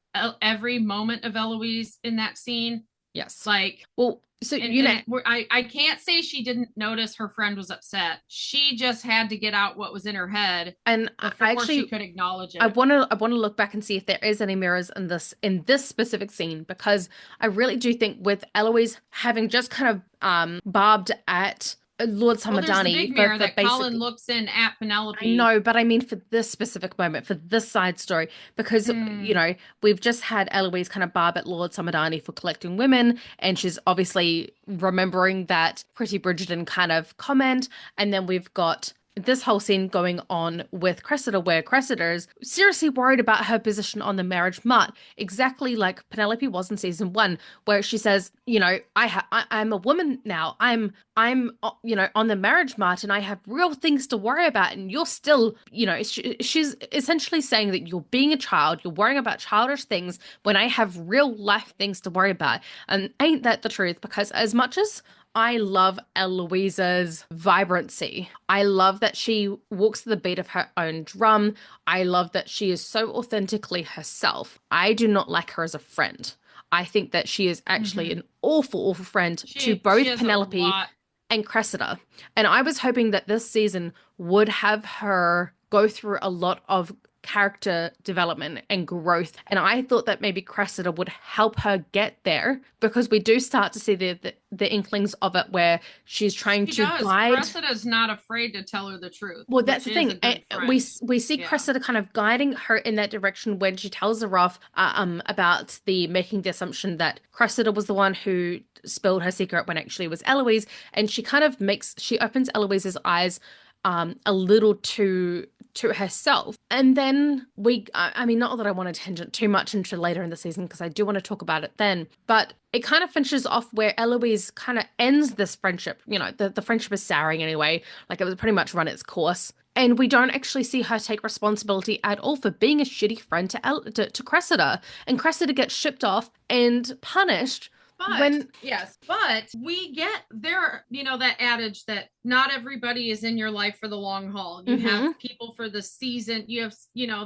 every moment of Eloise in that scene. yes. Like, Well, so and I can't say she didn't notice her friend was upset. She just had to get out what was in her head and I before she actually could acknowledge I it. want to I want to look back and see if there is any mirrors in this specific scene, because I really do think with Eloise having just kind of barbed at Lord Well, there's the big Samadani mirror for that Colin basically. looks in at I Penelope. know, but I mean for this specific moment, for this side story, because Hmm. we've just had Eloise kind of barb at Lord Samadani for collecting women, and she's obviously remembering that Pretty Bridgerton kind of comment, and then we've got this whole scene going on with Cressida, where Cressida is seriously worried about her position on the marriage mart, exactly like Penelope was in season one, where she says, I'm a woman now. I'm on the marriage mart, and I have real things to worry about. And you're still, she's essentially saying that you're being a child, you're worrying about childish things when I have real life things to worry about. And ain't that the truth? Because as much as I love Eloise's vibrancy. I love that she walks to the beat of her own drum. I love that she is so authentically herself. I do not like her as a friend. I think that she is actually Hmm. an awful, awful friend to She both has a Penelope lot. and Cressida. And I was hoping that this season would have her go through a lot of character development and growth. And I thought that maybe Cressida would help her get there, because we do start to see the inklings of it where she's trying She to does. guide. Cressida's not afraid to tell her the truth, Well, that's which the is thing. a good We friend. we see Yeah. Cressida kind of guiding her in that direction when she tells her off about the making the assumption that Cressida was the one who spilled her secret when actually it was Eloise, and she opens Eloise's eyes a little to herself. And then I mean, not that I want to tangent too much into later in the season because I do want to talk about it then, but it kind of finishes off where Eloise kind of ends this friendship. You know, the friendship is souring anyway, like it was pretty much run its course. And we don't actually see her take responsibility at all for being a shitty friend to Cressida. And Cressida gets shipped off and punished But when yes, but we get there, that adage that not everybody is in your life for the long haul. You have people for the season. You have,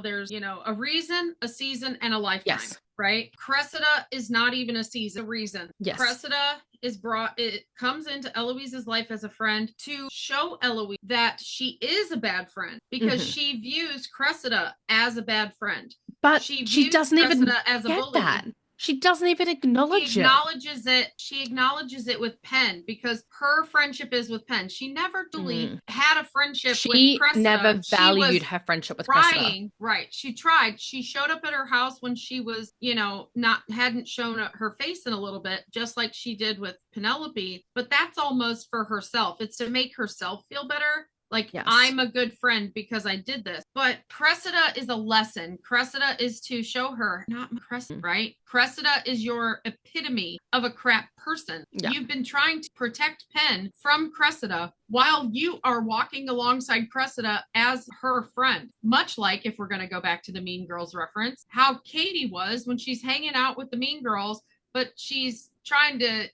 there's, a reason, a season, and a lifetime. Yes. Right? Cressida is not even a season, a reason. Yes. Cressida it comes into Eloise's life as a friend to show Eloise that she is a bad friend because she views Cressida as a bad friend. But she doesn't even as a bully. That. She doesn't even acknowledge it. She acknowledges it with Penn because her friendship is with Penn. She never truly had a friendship with Cressida. She never valued her friendship with Cressida. Right. She tried. She showed up at her house when she was, hadn't shown her face in a little bit, just like she did with Penelope. But that's almost for herself. It's to make herself feel better. Like, yes. I'm a good friend because I did this. But Cressida is a lesson. Cressida is to show her, not Cressida, right? Cressida is your epitome of a crap person. Yeah. You've been trying to protect Penn from Cressida while you are walking alongside Cressida as her friend. Much like, if we're going to go back to the Mean Girls reference, how Katie was when she's hanging out with the Mean Girls, but she's trying to,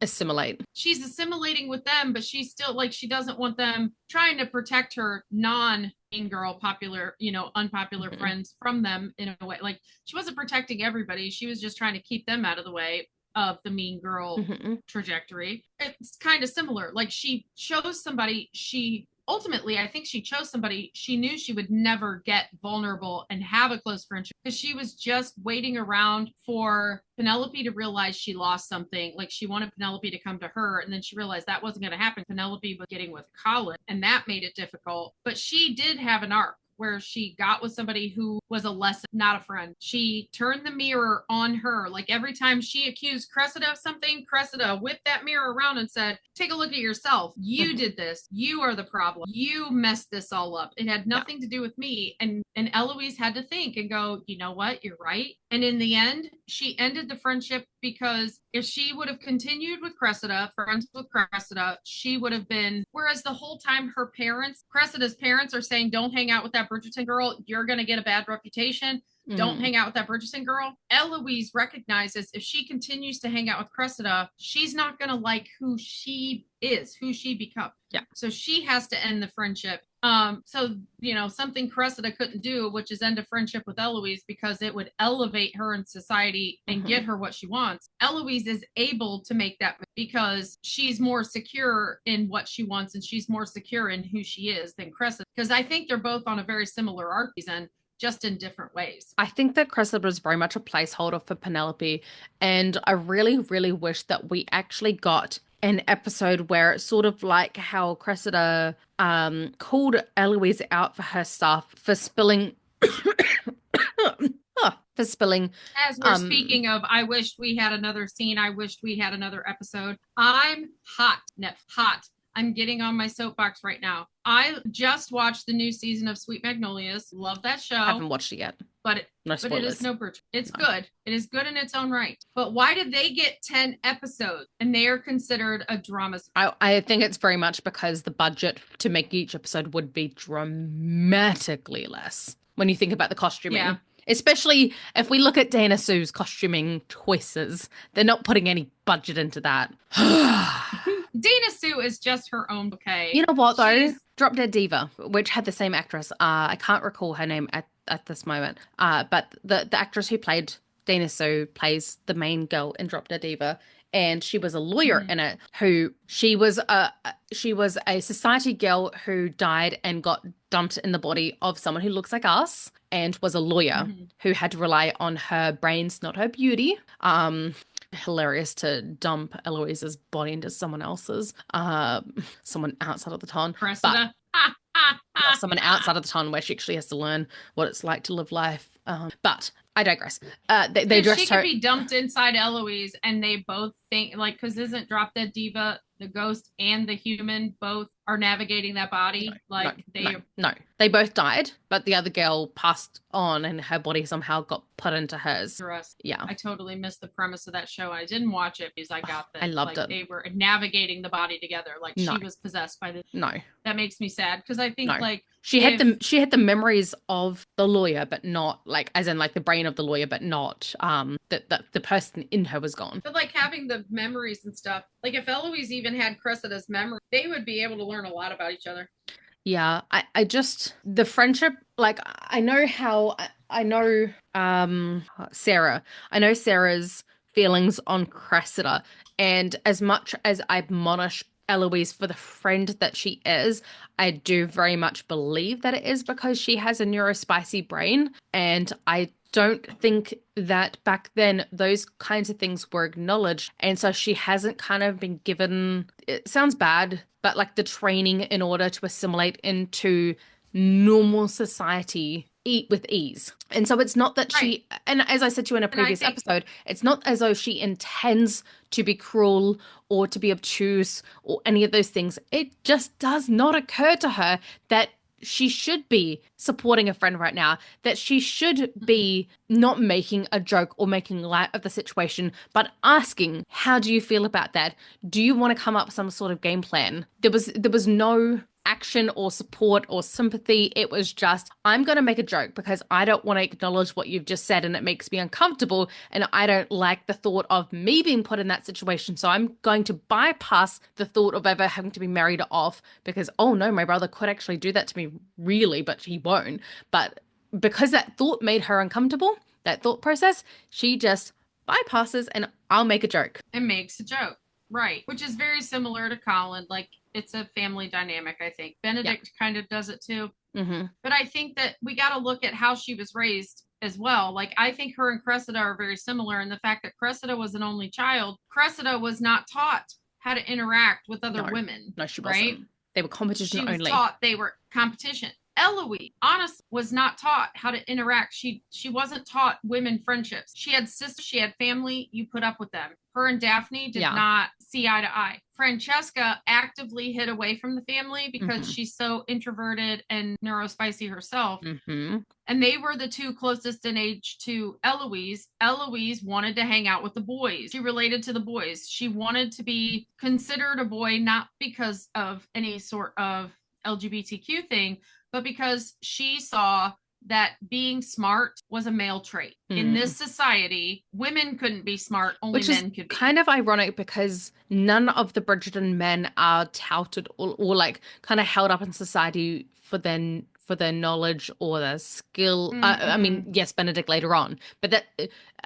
assimilate. She's assimilating with them, but she's still like, she doesn't want them trying to protect her non-Mean Girl popular, unpopular friends from them in a way. Like, she wasn't protecting everybody. She was just trying to keep them out of the way of the Mean Girl trajectory. It's kind of similar. Like, she chose somebody, ultimately, I think she chose somebody she knew she would never get vulnerable and have a close friendship because she was just waiting around for Penelope to realize she lost something. Like, she wanted Penelope to come to her, and then she realized that wasn't going to happen. Penelope was getting with Colin, and that made it difficult. But she did have an arc where she got with somebody who was a lesson, not a friend. She turned the mirror on her. Like, every time she accused Cressida of something, Cressida whipped that mirror around and said, take a look at yourself. You did this. You are the problem. You messed this all up. It had nothing to do with me. And Eloise had to think and go, you know what? You're right. And in the end, she ended the friendship because if she would have continued with Cressida, friends with Cressida, she would have been, whereas the whole time her parents, Cressida's parents are saying, don't hang out with that Bridgerton girl. You're going to get a bad reputation. Don't hang out with that Bridgerton girl. Eloise recognizes if she continues to hang out with Cressida, she's not going to like who she is, who she becomes. Yeah. So she has to end the friendship. So, something Cressida couldn't do, which is end a friendship with Eloise because it would elevate her in society and get her what she wants. Eloise is able to make that because she's more secure in what she wants and she's more secure in who she is than Cressida. Because I think they're both on a very similar arc season, just in different ways. I think that Cressida was very much a placeholder for Penelope, and I really, really wish that we actually got an episode where it's sort of like how Cressida called Eloise out for her stuff for spilling As we're speaking of, I wished we had another scene. I wished we had another episode. I'm hot, hot. I'm getting on my soapbox right now. I just watched the new season of Sweet Magnolias. Love that show. Haven't watched it yet. But it is no Bridgerton. It's good. It is good in its own right. But why did they get 10 episodes and they are considered a drama? I think it's very much because the budget to make each episode would be dramatically less when you think about the costuming. Yeah. Especially if we look at Dana Sue's costuming choices. They're not putting any budget into that. Dana Sue is just her own bouquet. You know what, though? Drop Dead Diva, which had the same actress. I can't recall her name at this moment. But the actress who played Dana Sue plays the main girl in Drop Dead Diva. And she was a lawyer in it she was a society girl who died and got dumped in the body of someone who looks like us and was a lawyer who had to rely on her brains, not her beauty. Hilarious to dump Eloise's body into someone else's, someone outside of the town. Cressida. Someone outside of the town where she actually has to learn what it's like to live life. But I digress. They dressed she could be dumped inside Eloise, and they both think because isn't Drop Dead Diva the ghost and the human both are navigating that body? No. They both died, but the other girl passed on and her body somehow got put into hers. Dearest. Yeah. I totally missed the premise of that show. I didn't watch it because I got I that loved like it. they were navigating the body together, like No, she was possessed by the. no, That makes me sad because I think no. like The if she had the memories of the lawyer, but not like as in like the brain of the lawyer, but not the person in her was gone. but like having the memories and stuff, like if Eloise even had Cressida's memory, they would be able to learn a lot about each other. Yeah, I just the friendship, like I know how I know Sarah. I know Sarah's feelings on Cressida, and as much as I admonish Eloise for the friend that she is, I do very much believe that it is because she has a neurospicy brain, and I don't think that back then those kinds of things were acknowledged. And so she hasn't kind of been given, it sounds bad, but like the training in order to assimilate into normal society eat with ease. And so it's not that Right. she, and as I said to you in a And I previous think episode, it's not as though she intends to be cruel or to be obtuse or any of those things. It just does not occur to her that she should be supporting a friend right now, that she should be not making a joke or making light of the situation, but asking, how do you feel about that? Do you want to come up with some sort of game plan? There was no action or support or sympathy. It was just, I'm going to make a joke because I don't want to acknowledge what you've just said and it makes me uncomfortable and I don't like the thought of me being put in that situation. So I'm going to bypass the thought of ever having to be married off because, oh no, my brother could actually do that to me really, but he won't. But because that thought made her uncomfortable, that thought process, she just bypasses and I'll make a joke. it makes a joke. Right. Which is very similar to Colin. Like it's a family dynamic, I think. Yeah. Benedict kind of does it too. Mm-hmm. But I think that we got to look at how she was raised as well. Like I think her and Cressida are very similar in the fact that Cressida was an only child. Cressida was not taught how to interact with other No, women, no, she right? wasn't. They were competition She was only. taught they were competition. Eloise honestly was not taught how to interact. She wasn't taught women friendships. She had sisters, she had family, you put up with them. Her and Daphne did Yeah. not see eye to eye. Francesca actively hid away from the family because Mm-hmm. she's so introverted and neurospicy herself. Mm-hmm. And they were the two closest in age to Eloise. Eloise wanted to hang out with the boys. She related to the boys. She wanted to be considered a boy, not because of any sort of LGBTQ thing, but because she saw that being smart was a male trait. In this society, women couldn't be smart, only Which is men could be. kind of ironic because none of the Bridgerton men are touted or like kind of held up in society for their knowledge or their skill. I mean, Mm-mm. yes, Benedict later on, but that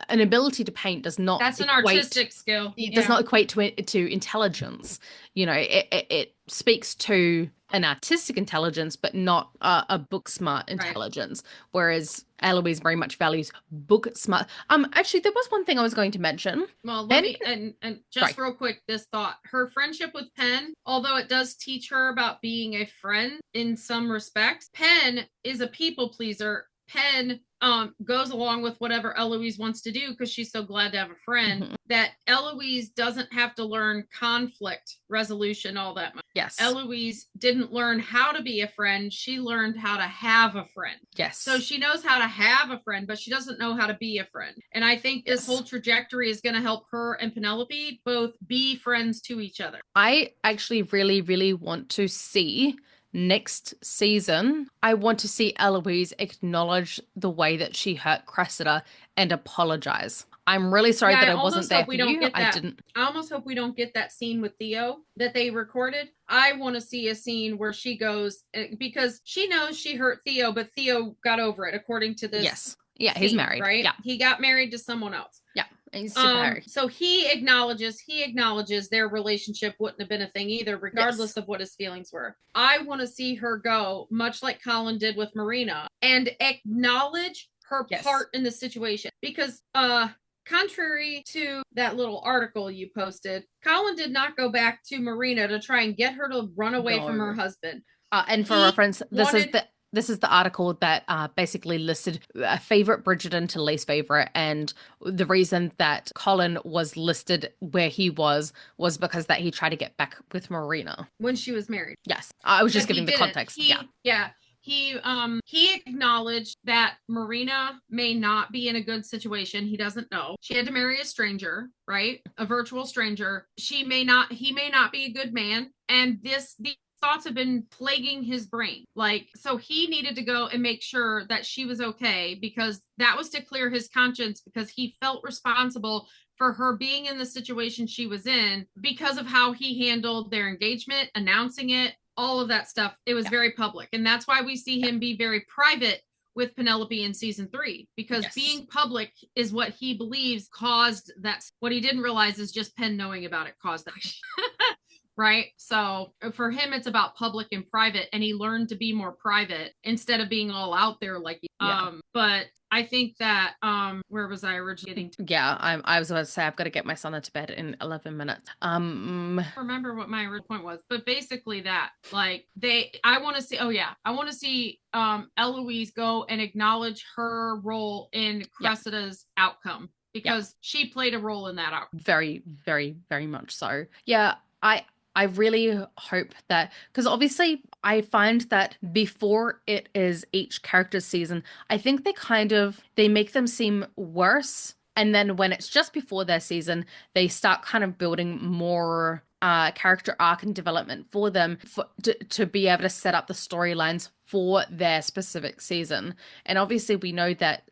an ability to paint does not That's an equate. artistic skill. It does Yeah. not equate to intelligence. You know, it speaks to an artistic intelligence, but not a book smart Right. intelligence. Whereas Eloise very much values book smart. Actually, there was one thing I was going to mention. Well, let Ben, me and sorry. just real quick, this thought. Her friendship with Penn, although it does teach her about being a friend in some respects, Penn is a people pleaser. Penn goes along with whatever Eloise wants to do because she's so glad to have a friend. Mhm. That Eloise doesn't have to learn conflict resolution all that much. Yes. Eloise didn't learn how to be a friend. She learned how to have a friend. Yes. So she knows how to have a friend, but she doesn't know how to be a friend. And I think this whole trajectory is going to help her and Penelope both be friends to each other. I actually really, really want to see next season. I want to see Eloise acknowledge the way that she hurt Cressida and apologize. I'm really sorry that I wasn't there for you. I didn't. I almost hope we don't get that scene with Theo that they recorded. I want to see a scene where she goes because she knows she hurt Theo, but Theo got over it according to this. Yes. Yeah, he's married. Right? Yeah. He got married to someone else. Yeah. He's super married. So he acknowledges their relationship wouldn't have been a thing either, regardless of what his feelings were. I want to see her go, much like Colin did with Marina, and acknowledge her part in the situation. Because contrary to that little article you posted, Colin did not go back to Marina to try and get her to run away from her husband. And for reference, this is the article that basically listed a favorite Bridgerton to least favorite, and the reason that Colin was listed where he was because that he tried to get back with Marina when she was married. Yes, I was just giving the context. Yeah. He acknowledged that Marina may not be in a good situation. He doesn't know. She had to marry a stranger, right? A virtual stranger. He may not be a good man. And these thoughts have been plaguing his brain. Like, so he needed to go and make sure that she was okay, because that was to clear his conscience, because he felt responsible for her being in the situation she was in because of how he handled their engagement, announcing it, all of that stuff. It was Yeah. very public. And that's why we see him be very private with Penelope in season 3, because Yes. being public is what he believes caused that. What he didn't realize is just Penn knowing about it caused that. Right? So for him, it's about public and private, and he learned to be more private instead of being all out there like. Yeah. But I think that where was I originally getting to? Yeah, I was about to say I've got to get my son into bed in 11 minutes. Remember what my original point was, but basically that, like, I want to see, oh yeah, I want to see Eloise go and acknowledge her role in Yeah. Cressida's outcome, because she played a role in that outcome. Very, very, very much so. Yeah, I really hope that, because obviously I find that before it is each character's season, I think they make them seem worse. And then when it's just before their season, they start kind of building more character arc and development for them to be able to set up the storylines for their specific season. And obviously we know that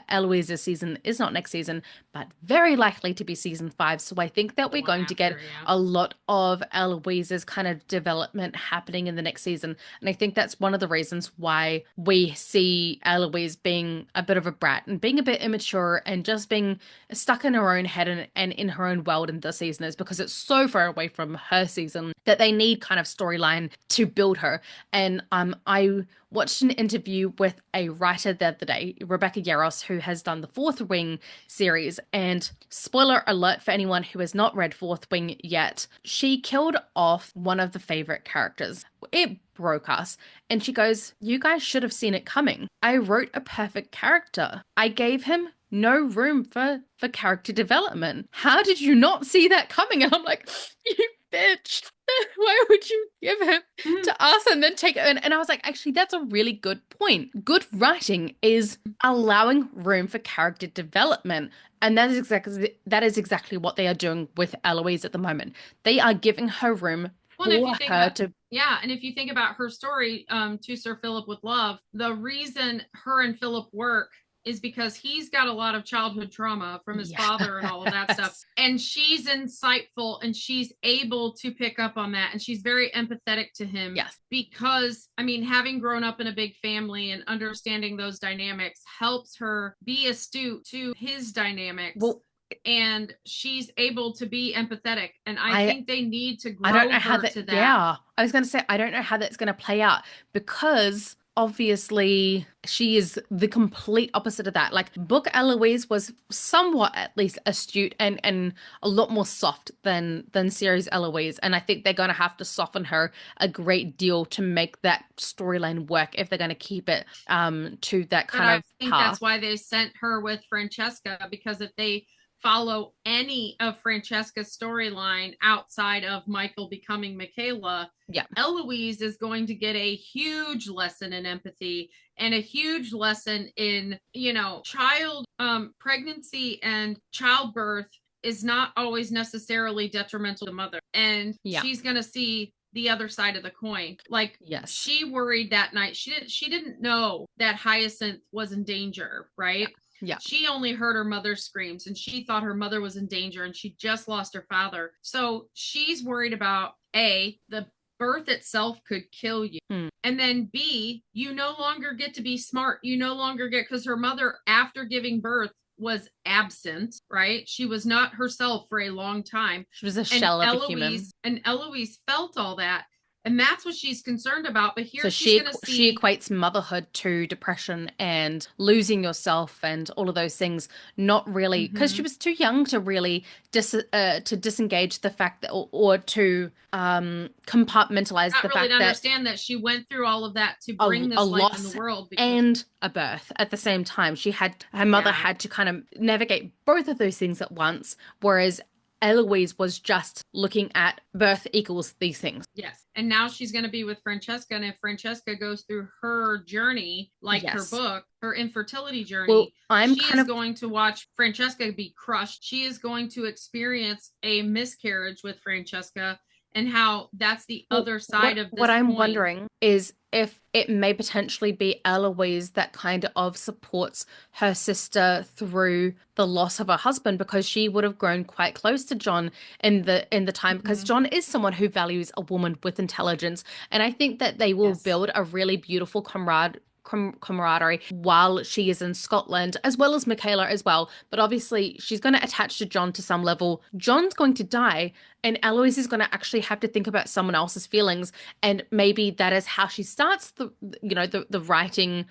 Eloise's season is not next season, but very likely to be season 5. So I think that we're going to get a lot of Eloise's kind of development happening in the next season. And I think that's one of the reasons why we see Eloise being a bit of a brat and being a bit immature and just being stuck in her own head and in her own world in this season, is because it's so far away from her season that they need kind of storyline to build her. And I watched an interview with a writer the other day, Rebecca Yarros, who has done the Fourth Wing series. And spoiler alert for anyone who has not read Fourth Wing yet, she killed off one of the favorite characters. It broke us. And she goes, "You guys should have seen it coming. I wrote a perfect character. I gave him no room for character development. How did you not see that coming?" And I'm like, you bitch. Why would you give him to us and then take it? And I was like, actually, that's a really good point. Good writing is allowing room for character development. And that is exactly what they are doing with Eloise at the moment. They are giving her room for her to. Yeah, and if you think about her story, To Sir Philip with Love, the reason her and Philip work is because he's got a lot of childhood trauma from his father and all of that stuff. And she's insightful and she's able to pick up on that. And she's very empathetic to him. Yes. Because, I mean, having grown up in a big family and understanding those dynamics helps her be astute to his dynamics. Well, and she's able to be empathetic. And I think they need to grow I don't know how her to that. Yeah, I was going to say, I don't know how that's going to play out, because obviously she is the complete opposite of that. Like, book Eloise was somewhat at least astute and a lot more soft than series Eloise, and I think they're going to have to soften her a great deal to make that storyline work if they're going to keep it to that kind of I think path. that's why they sent her with Francesca, because if they follow any of Francesca's storyline outside of Michael becoming Michaela, Eloise is going to get a huge lesson in empathy and a huge lesson in, child pregnancy and childbirth is not always necessarily detrimental to the mother. And she's going to see the other side of the coin. Like, she worried that night. She didn't know that Hyacinth was in danger, right? Yeah. She only heard her mother's screams and she thought her mother was in danger and she just lost her father. So she's worried about A, the birth itself could kill you. And then B, you no longer get to be smart. You no longer get, because her mother, after giving birth, was absent, right? She was not herself for a long time. She was a shell of a human. And Eloise felt all that. And that's what she's concerned about. But here she equates motherhood to depression and losing yourself and all of those things. Not really, because she was too young to really disengage the fact that, or to compartmentalize the fact that understand that she went through all of that to bring this life in the world, and a birth at the same time. Her mother had to kind of navigate both of those things at once, whereas Eloise was just looking at birth equals these things. Yes. And now she's going to be with Francesca. And if Francesca goes through her journey, like her Yes. book, her infertility Well, journey, I'm she kind is of going to watch Francesca be crushed. She is going to experience a miscarriage with Francesca, and how that's the Well, other what side of what this I'm coin. wondering is if it may potentially be Eloise that kind of supports her sister through the loss of her husband, because she would have grown quite close to John in the time, because Mm-hmm. John is someone who values a woman with intelligence, and I think that they will Yes. build a really beautiful camaraderie while she is in Scotland, as well as Michaela as well. But obviously, she's going to attach to John to some level. John's going to die, and Eloise is going to actually have to think about someone else's feelings, and maybe that is how she starts the writing.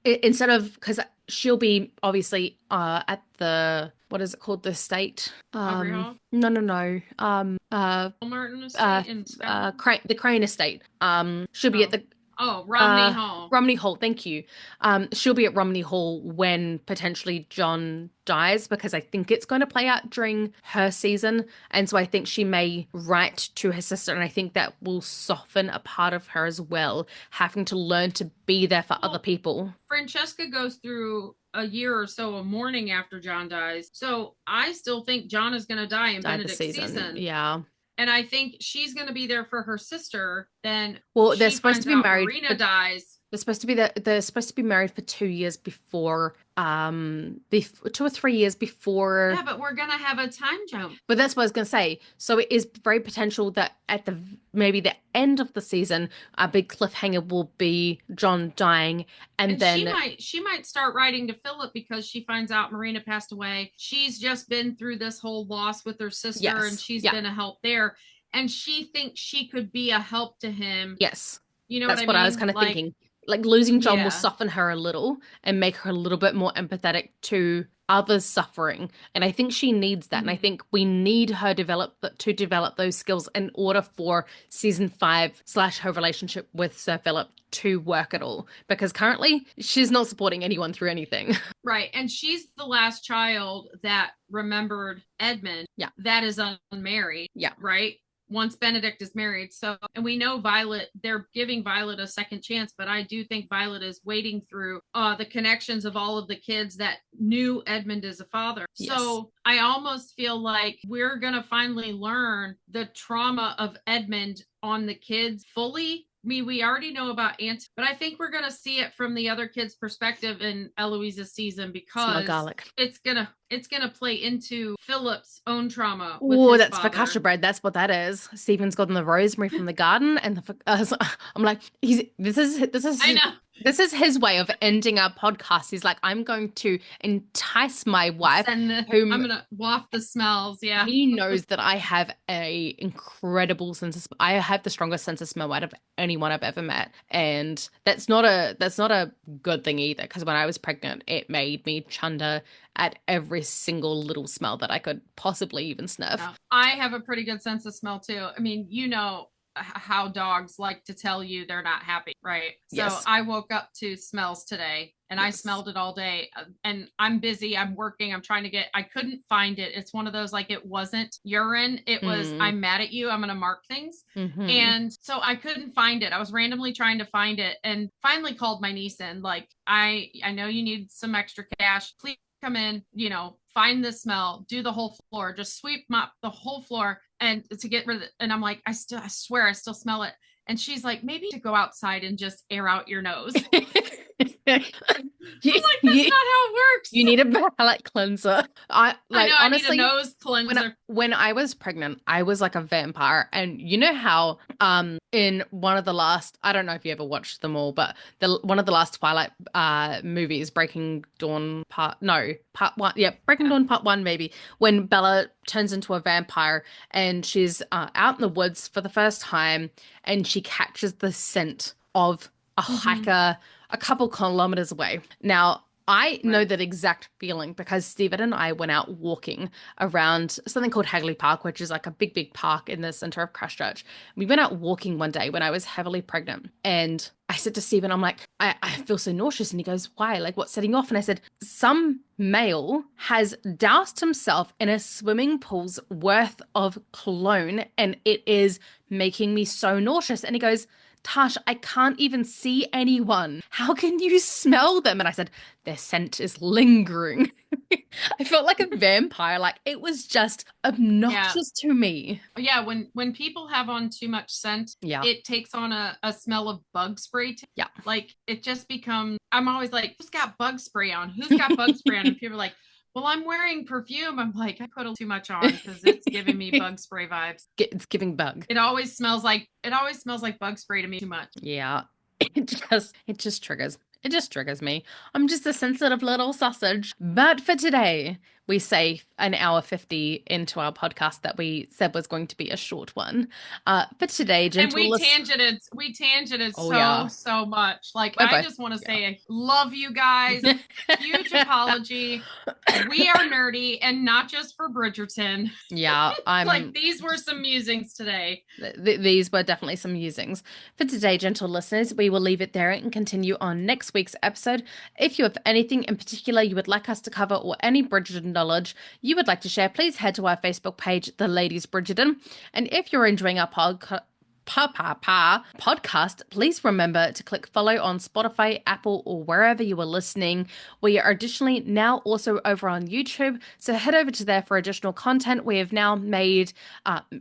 Instead of, because she'll be obviously at the, what is it called, the estate. Aubrey Hall, No, no, no. Martin Uh, Estate in Scotland. the Crane estate. She'll be at Oh, the oh, Romney Hall. Romney Hall, thank you. She'll be at Romney Hall when potentially John dies, because I think it's going to play out during her season. And so I think she may write to her sister, and I think that will soften a part of her as well, having to learn to be there for other Well, people. Francesca goes through a year or so of mourning after John dies. So I still think John is going to die in Died this Benedict's season. season. Yeah. And I think she's going to be there for her sister. Then Well, they're she supposed to finds be out married Marina for dies. they're supposed to be married for 2 years before 2 or 3 years before. Yeah, but we're going to have a time jump. But that's what I was going to say. So it is very potential that at the maybe the end of the season, a big cliffhanger will be John dying, and And she then might start writing to Philip because she finds out Marina passed away. She's just been through this whole loss with her sister, and yes, she's yeah, been a help there. And she thinks she could be a help to him. yes, You know what that's I what I was mean? kind of Like, thinking. Like losing John will yeah. soften her a little and make her a little bit more empathetic to others suffering, and I think she needs that. And I Mm-hmm. think we need her to develop those skills in order for season 5 / her relationship with Sir Philip to work at all. Because currently she's not supporting anyone through anything. Right. And she's the last child that remembered Edmund Yeah, that is unmarried, yeah. right? Once Benedict is married. So, and we know Violet, they're giving Violet a second chance, but I do think Violet is waiting through the connections of all of the kids that knew Edmund as a father. Yes. So I almost feel like we're going to finally learn the trauma of Edmund on the kids fully. I mean, we already know about Aunt, but I think we're gonna see it from the other kids' perspective in Eloise's season, Smell because garlic. it's gonna play into Philip's own trauma with Oh, his that's focaccia father. bread. That's what that is. Stephen's gotten the rosemary from the garden, and I'm like, he's I know. this is his way of ending our podcast. He's like, I'm going to entice my wife, I'm whom gonna waft the smells. Yeah. he knows that I have a incredible sense of, I have the strongest sense of smell out of anyone I've ever met. And that's not a good thing either, because when I was pregnant, it made me chunder at every single little smell that I could possibly even sniff. No, I have a pretty good sense of smell too. I mean, you know how dogs like to tell you they're not happy, right? So Yes. I woke up to smells today, and I Yes. smelled it all day. And I'm busy, I'm working, I'm trying to I couldn't find it. It's one of those, like, it wasn't urine, it was, Mm. I'm mad at you, I'm going to mark things. Hmm. And so I couldn't find it. I was randomly trying to find it, and finally called my niece in, like, I know you need some extra cash. Please come in, find the smell, do the whole floor, just sweep mop the whole floor, and to get rid of it. And I'm like, I swear I still smell it. And she's like, maybe to go outside and just air out your nose. you, I'm like, that's you, not how it works. you need a palate cleanser. I I know, like I need a honestly, nose when I, cleanser. when I was pregnant, I was like a vampire. And you know how in one of the last, I don't know if you ever watched them all, but one of the last Twilight movies, Breaking Dawn part 1, yeah, Breaking Yeah. Dawn part 1 maybe, when Bella turns into a vampire and she's out in the woods for the first time, and she catches the scent of a Mm-hmm. hiker a couple kilometers away. Now, I know Right. that exact feeling because Stephen and I went out walking around something called Hagley Park, which is like a big, big park in the center of Christchurch. We went out walking one day when I was heavily pregnant. And I said to Stephen, I'm like, I feel so nauseous. And he goes, why? Like, what's setting you off? And I said, some male has doused himself in a swimming pool's worth of cologne and it is making me so nauseous. And he goes, Tash, I can't even see anyone. How can you smell them? And I said, their scent is lingering. I felt like a vampire. Like it was just Yeah. obnoxious to me. Yeah, when people have on too much scent, Yeah. it takes on a smell of bug spray. Yeah. Like it just becomes. I'm always like, who's got bug spray on? Who's got bug spray on? And people are like, well, I'm wearing perfume. I'm like, I put too much on because it's giving me bug spray vibes. It's giving bug. It always smells like bug spray to me too much. Yeah. It just triggers. It just triggers me. I'm just a sensitive little sausage. But for today, we say an hour 50 into our podcast that we said was going to be a short one. But today, And gentle list. we tangented Oh so yeah. so much. Like We're I both. just want to say I love you guys. Yeah. Huge apology. We are nerdy and not just for Bridgerton. Yeah, Like these were some musings today. these were definitely some musings. For today, gentle listeners, we will leave it there and continue on next week's episode. If you have anything in particular you would like us to cover or any Bridgerton knowledge you would like to share, please head to our Facebook page, The Ladies Bridgerton. And if you're enjoying our podcast, please remember to click follow on Spotify, Apple, or wherever you are listening. We are additionally now also over on YouTube, so head over to there for additional content. We have now made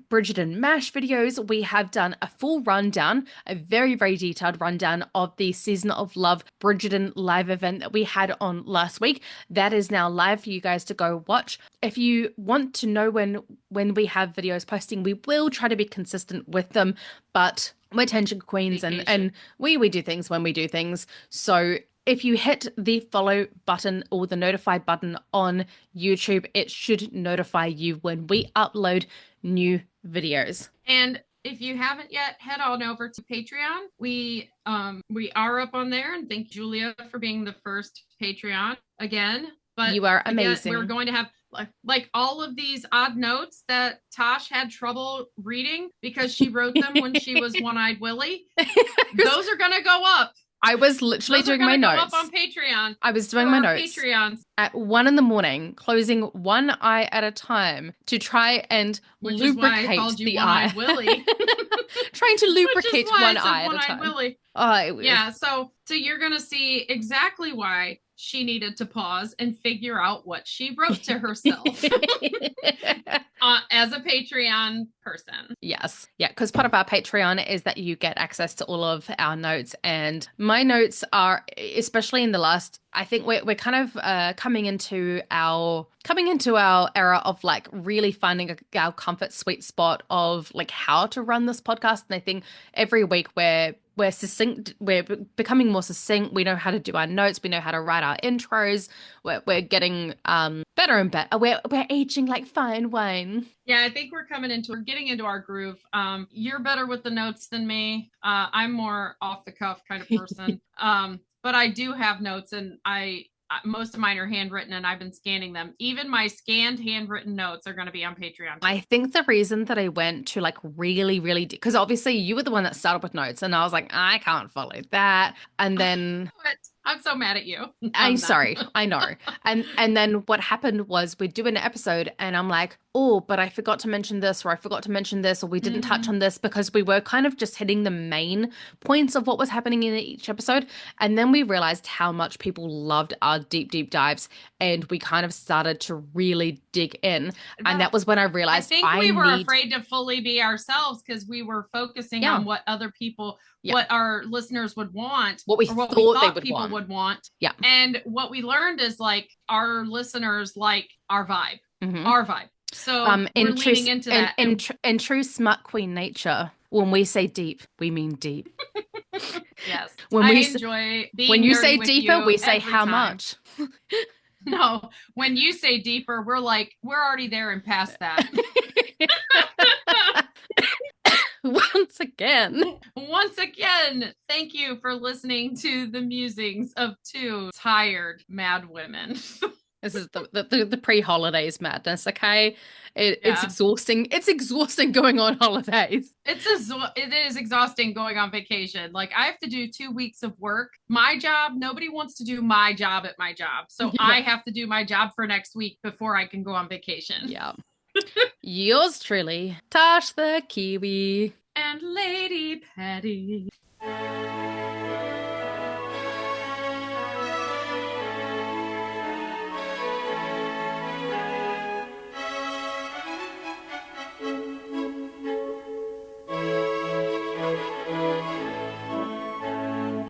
Bridgerton MASH videos. We have done a full rundown, a very, very detailed rundown of the Season of Love Bridgerton live event that we had on last week. That is now live for you guys to go watch. If you want to know when we have videos posting, we will try to be consistent with them, but we're tangent queens and we do things when we do things. So if you hit the follow button or the notify button on YouTube, it should notify you when we upload new videos. And if you haven't yet, head on over to Patreon. We are up on there, and thank Julia for being the first Patreon again. But You are again, amazing. we're going to have like all of these odd notes that Tosh had trouble reading because she wrote them when she was One-Eyed Willie. Those are going to go up. I was literally doing my notes. Go up on Patreon. I was doing my notes Patreons at 1 a.m, closing one eye at a time to try and which lubricate is why I called you the One-Eyed eye. Willie. Trying to lubricate Which is why one I said eye at a One-Eyed time. Willie. Oh, yeah, so you're gonna see exactly why she needed to pause and figure out what she wrote to herself as a Patreon person. Yes. Yeah, because part of our Patreon is that you get access to all of our notes. And my notes are, especially in the last, I think we're kind of coming into our era of like really finding our comfort sweet spot of like how to run this podcast. And I think every week we're succinct, we're becoming more succinct. We know how to do our notes, we know how to write our intros. We're getting better and better. We're aging like fine wine. Yeah, I think we're getting into our groove. You're better with the notes than me. I'm more off the cuff kind of person. But I do have notes, and most of mine are handwritten, and I've been scanning them. Even my scanned handwritten notes are going to be on Patreon. I think the reason that I went to like really, really, because obviously you were the one that started with notes, and I was like, I can't follow that. And then I'm so mad at you. I'm sorry, I know. And then what happened was we'd do an episode, and I'm like, oh, but I forgot to mention this, or I forgot to mention this, or we didn't touch on this, because we were kind of just hitting the main points of what was happening in each episode. And then we realized how much people loved our deep, deep dives, and we kind of started to really dig in. And that was when I realized we were afraid to fully be ourselves because we were focusing on what other people, what our listeners would want, what we thought people would want. Yeah. And what we learned is like our listeners like our vibe, our vibe. So we're leaning into that. In true smart queen nature, when we say deep, we mean deep. Yes. When I enjoy being when you say with deeper, you we say how time. much. No, when you say deeper, we're already there and past that. once again. Once again, thank you for listening to the musings of two tired mad women. This is the pre-holidays madness, okay? It's Yeah. exhausting. It's exhausting going on holidays. It is exhausting going on vacation. Like I have to do 2 weeks of work. My job, nobody wants to do my job at my job. So I Yeah. have to do my job for next week before I can go on vacation. Yeah. Yours truly, Tash the Kiwi. And Lady Patty.